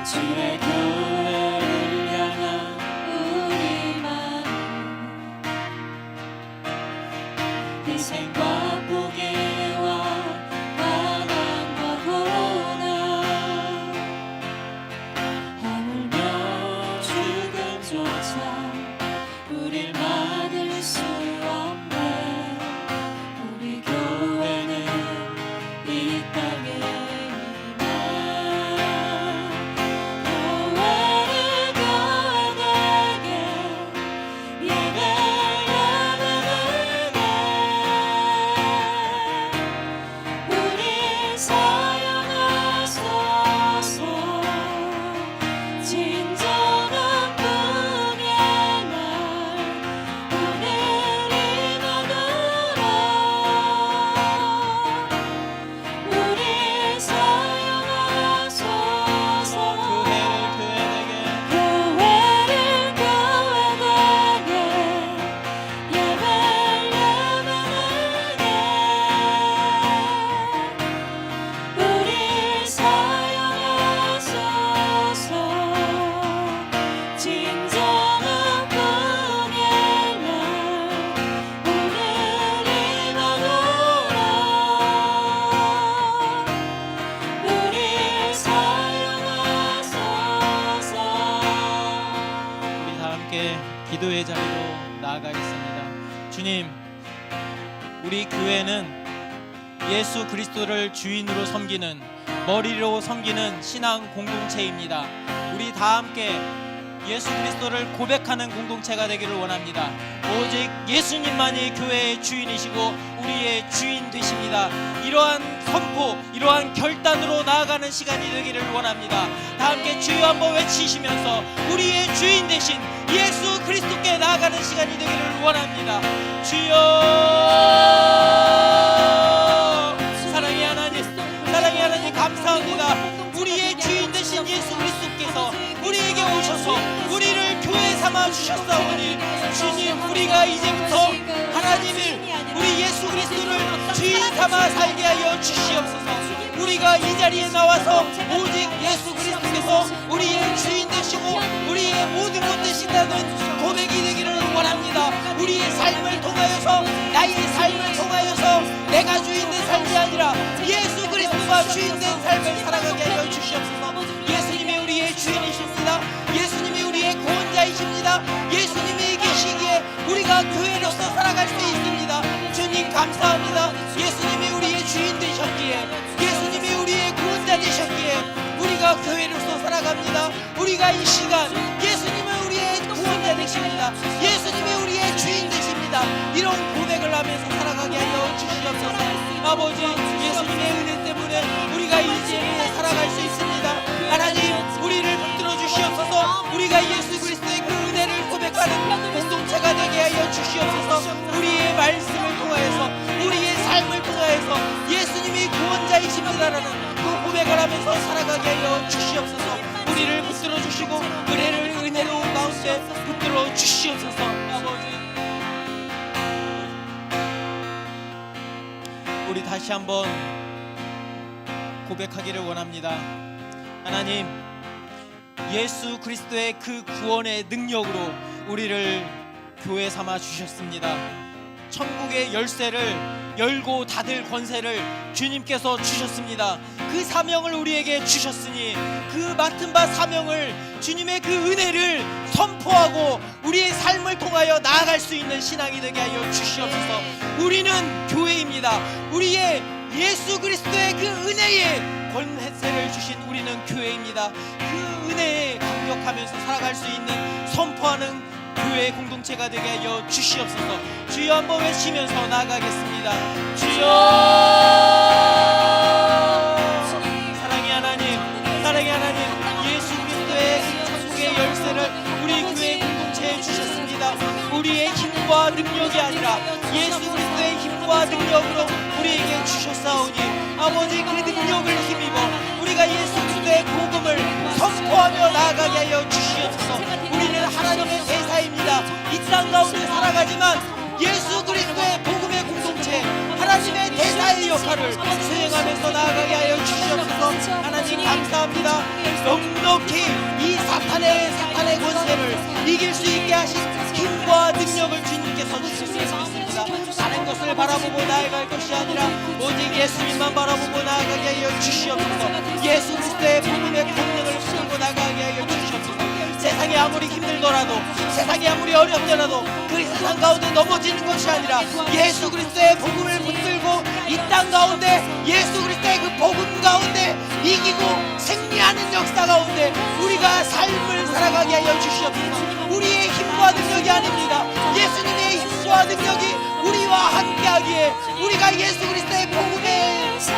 주의 교회를 향한 우리 마음 희생과 포기와 가난과 고난 하물며 죽음조차 우릴 막을 수 없네. 우리 교회는 이 땅에 임한 교회를 교회에게 예배하는 은혜 주님, 우리 교회는 예수 그리스도를 주인으로 섬기는, 머리로 섬기는 신앙 공동체입니다. 우리 다 함께 예수 그리스도를 고백하는 공동체가 되기를 원합니다. 오직 예수님만이 교회의 주인이시고 우리의 주인 되십니다. 이러한 선포, 이러한 결단으로 나아가는 시간이 되기를 원합니다. 다 함께 주여 한번 외치시면서 우리의 주인 되신 예수 그리스도께 나아가는 시간이 되기를 원합니다. 주여, 사랑의 하나님, 사랑의 하나님, 감사합니다. 우리의 주인 되신 예수 그리스도께서 우리에게 오셔서 우리를 교회 삼아 주셨사오니, 주님, 우리가 이제부터 하나님을, 우리 예수 그리스도를 주인 삼아 살게 하여 주시옵소서. 우리가 이 자리에 나와서 오직 예수 그리스도께서 우리의 주인 되시고 우리의 모든 것 되신다는 고백이 되기를 원합니다. 우리의 삶을 통하여서, 나의 삶을 통하여서 내가 주인 된 삶이 아니라 예수 그리스도가 주인 된 삶을 살아가게 하여 주시옵소서. 예수님이 우리의 주인이십니다. 예수님이 우리의 구원자이십니다. 예수님이 계시기에 우리가 교회로서 살아갈 수 있습니다. 주님, 감사합니다. 예수님이 우리의 주인 되셨기에, 예수님이 우리의 구원자 되셨기에 우리가 교회로서 살아갑니다. 우리가 이 시간 예수님은 우리의 구원자 되십니다. 예수님이 우리의 주인 되십니다. 이런 고백을 하면서 살아가게 하여 주시옵소서. 아버지, 예수님의 은혜 때문에 우리가 이 시대에 살아갈 수 있습니다. 하나님, 우리를 붙들어 주시옵소서. 우리가 예수 그리스도의 그 은혜를 고백하는 공동체가 되게 하여 주시옵소서. 우리의 말씀을 통하여서, 우리의 삶을 통하여서 예수님이 구원자이십니다라는 그 고백을 하면서 살아가게 하여 주시옵소서. 우리를 붙들어 주시고 은혜로 가운데 붙들어 주시옵소서. 아버지, 우리 다시 한번 고백하기를 원합니다. 하나님, 예수 그리스도의 그 구원의 능력으로 우리를 교회 삼아 주셨습니다. 천국의 열쇠를 열고 닫을 권세를 주님께서 주셨습니다. 그 사명을 우리에게 주셨으니 그 맡은 바 사명을, 주님의 그 은혜를 선포하고 우리의 삶을 통하여 나아갈 수 있는 신앙이 되게 하여 주시옵소서. 우리는 교회입니다. 우리의 예수 그리스도의 그 은혜의 권세를 주신 우리는 교회입니다. 그 은혜에 감격하면서 살아갈 수 있는, 선포하는 교회 공동체가 되게 하여 주시옵소서. 주여 한번 외치면서 나아가겠습니다. 주여, 사랑의 하나님, 사랑의 하나님, 예수 그리스도의 천국의 열쇠를 우리 교회 공동체에 주셨습니다. 우리의 힘과 능력이 아니라 예수 그리스도의 힘과 능력으로 우리에게 주셨사오니, 아버지, 그 능력을 힘입어 우리가 예수 그리스도의 복음을 선포하며 나아가게 하여 주시옵소서. 우리는 하나님의 대사입니다. 이 땅 가운데 살아가지만 예수 그리스도의 복음의 공동체, 하나님의 대사의 역할을 수행하면서 나아가게 하여 주시옵소서. 하나님, 감사합니다. 넉넉히 이 사탄의 권세를 이길 수 있게 하신 힘과 능력을 주님께서 주셨습니다. 다른 것을 바라보고 나아갈 것이 아니라 오직 예수님만 바라보고 나아가게 하여 주시옵소서. 예수 그리스도의 복음의 권능을 붙들고 나아가게 하여 주시옵소서. 세상이 아무리 힘들더라도, 세상이 아무리 어렵더라도 그 세상 가운데 넘어지는 것이 아니라 예수 그리스도의 복음을 붙들고 이 땅 가운데 예수 그리스도의 그 복음 가운데 이기고 승리하는 역사 가운데 우리가 삶을 살아가게 하여 주시옵소서. 우리의 힘과 능력이 아닙니다. 예수님의 힘과 능력이 우리와 함께하기에 우리가 예수 그리스도의 복음의 그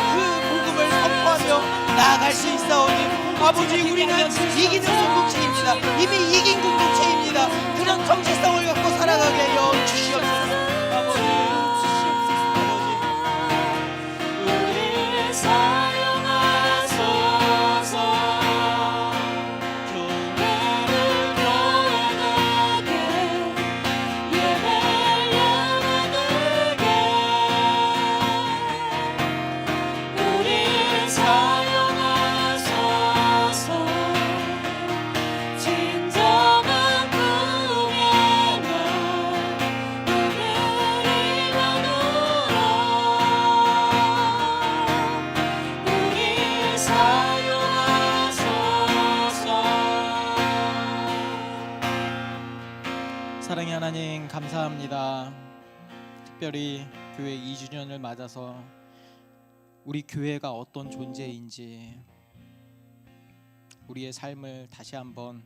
복음을 선포하며 나아갈 수 있사오니, 아버지, 우리는 이기는 공동체입니다. 이미 이긴 공동체입니다. 그런 정체성을 갖고 살아가게 하여 주시옵소서. 아버지, 우리를 사용하소서. 교회를 교회되게, 예배를 예배되게, 우리를 사용하소서. 진정한 꿈의 날 특별히 교회 2주년을 맞아서 우리 교회가 어떤 존재인지 우리의 삶을 다시 한번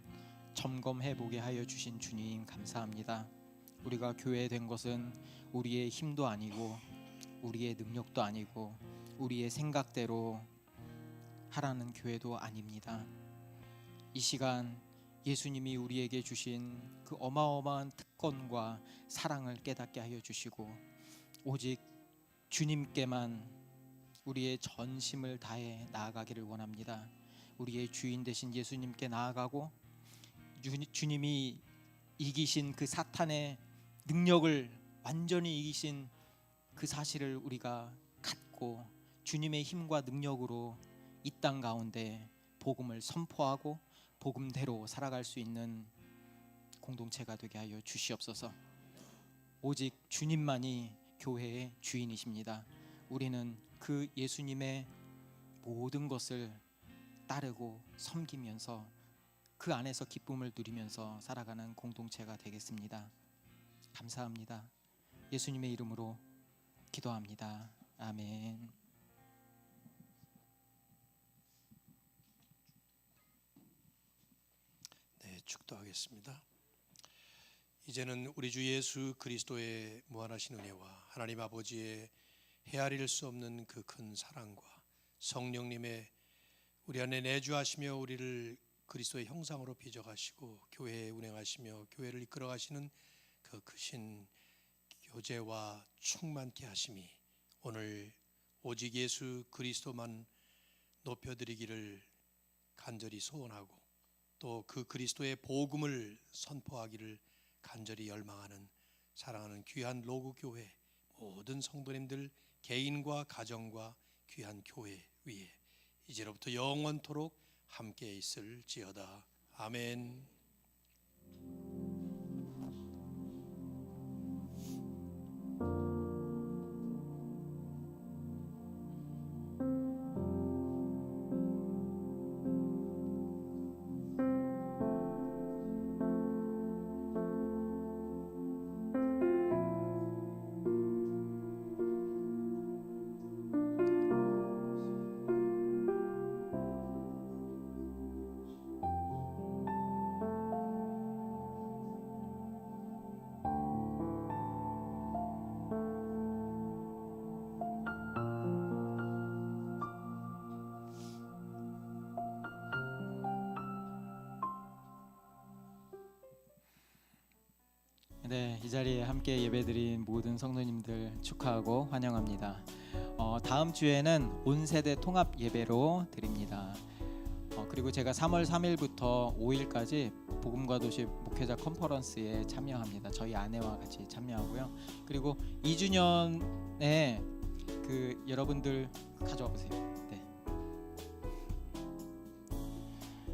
점검해 보게 하여 주신 주님 감사합니다. 우리가 교회 된 것은 우리의 힘도 아니고 우리의 능력도 아니고 우리의 생각대로 하라는 교회도 아닙니다. 이 시간 예수님이 우리에게 주신 그 어마어마한 특권과 사랑을 깨닫게 하여 주시고 오직 주님께만 우리의 전심을 다해 나아가기를 원합니다. 우리의 주인 되신 예수님께 나아가고 주님이 이기신 그 사탄의 능력을 완전히 이기신 그 사실을 우리가 갖고 주님의 힘과 능력으로 이 땅 가운데 복음을 선포하고 복음대로 살아갈 수 있는 공동체가 되게 하여 주시옵소서. 오직 주님만이 교회의 주인이십니다. 우리는 그 예수님의 모든 것을 따르고 섬기면서 그 안에서 기쁨을 누리면서 살아가는 공동체가 되겠습니다. 감사합니다. 예수님의 이름으로 기도합니다. 아멘. 네, 축도하겠습니다. 이제는 우리 주 예수 그리스도의 무한하신 은혜와 하나님 아버지의 헤아릴 수 없는 그 큰 사랑과 성령님의 우리 안에 내주하시며 우리를 그리스도의 형상으로 빚어가시고 교회에 운행하시며 교회를 이끌어가시는 그 크신 교제와 충만케 하심이 오늘 오직 예수 그리스도만 높여드리기를 간절히 소원하고 또 그 그리스도의 복음을 선포하기를 간절히 열망하는 사랑하는 귀한 로그 교회 모든 성도님들 개인과 가정과 귀한 교회 위에 이제로부터 영원토록 함께 있을지어다. 아멘. 네, 이 자리에 함께 예배드린 모든 성도님들 축하하고 환영합니다. 다음 주에는 온 세대 통합 예배로 드립니다. 그리고 제가 3월 3일부터 5일까지 복음과 도시 목회자 컨퍼런스에 참여합니다. 저희 아내와 같이 참여하고요. 그리고 2주년에 그 여러분들 가져와 보세요. 네.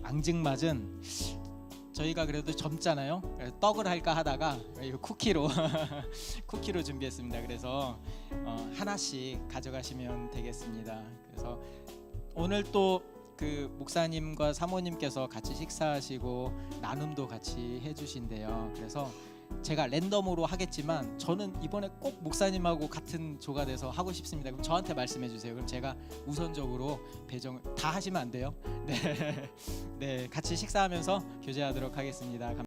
앙증맞은 저희가 그래도 젊잖아요. 그래서 떡을 할까 하다가 이거 쿠키로 쿠키로 준비했습니다. 그래서 하나씩 가져가시면 되겠습니다. 그래서 오늘 또 그 목사님과 사모님께서 같이 식사하시고 나눔도 같이 해주신대요. 그래서 제가 랜덤으로 하겠지만 저는 이번에 꼭 목사님하고 같은 조가 돼서 하고 싶습니다. 그럼 저한테 말씀해 주세요. 그럼 제가 우선적으로 배정 다 하시면 안 돼요. 네, 네, 같이 식사하면서 교제하도록 하겠습니다.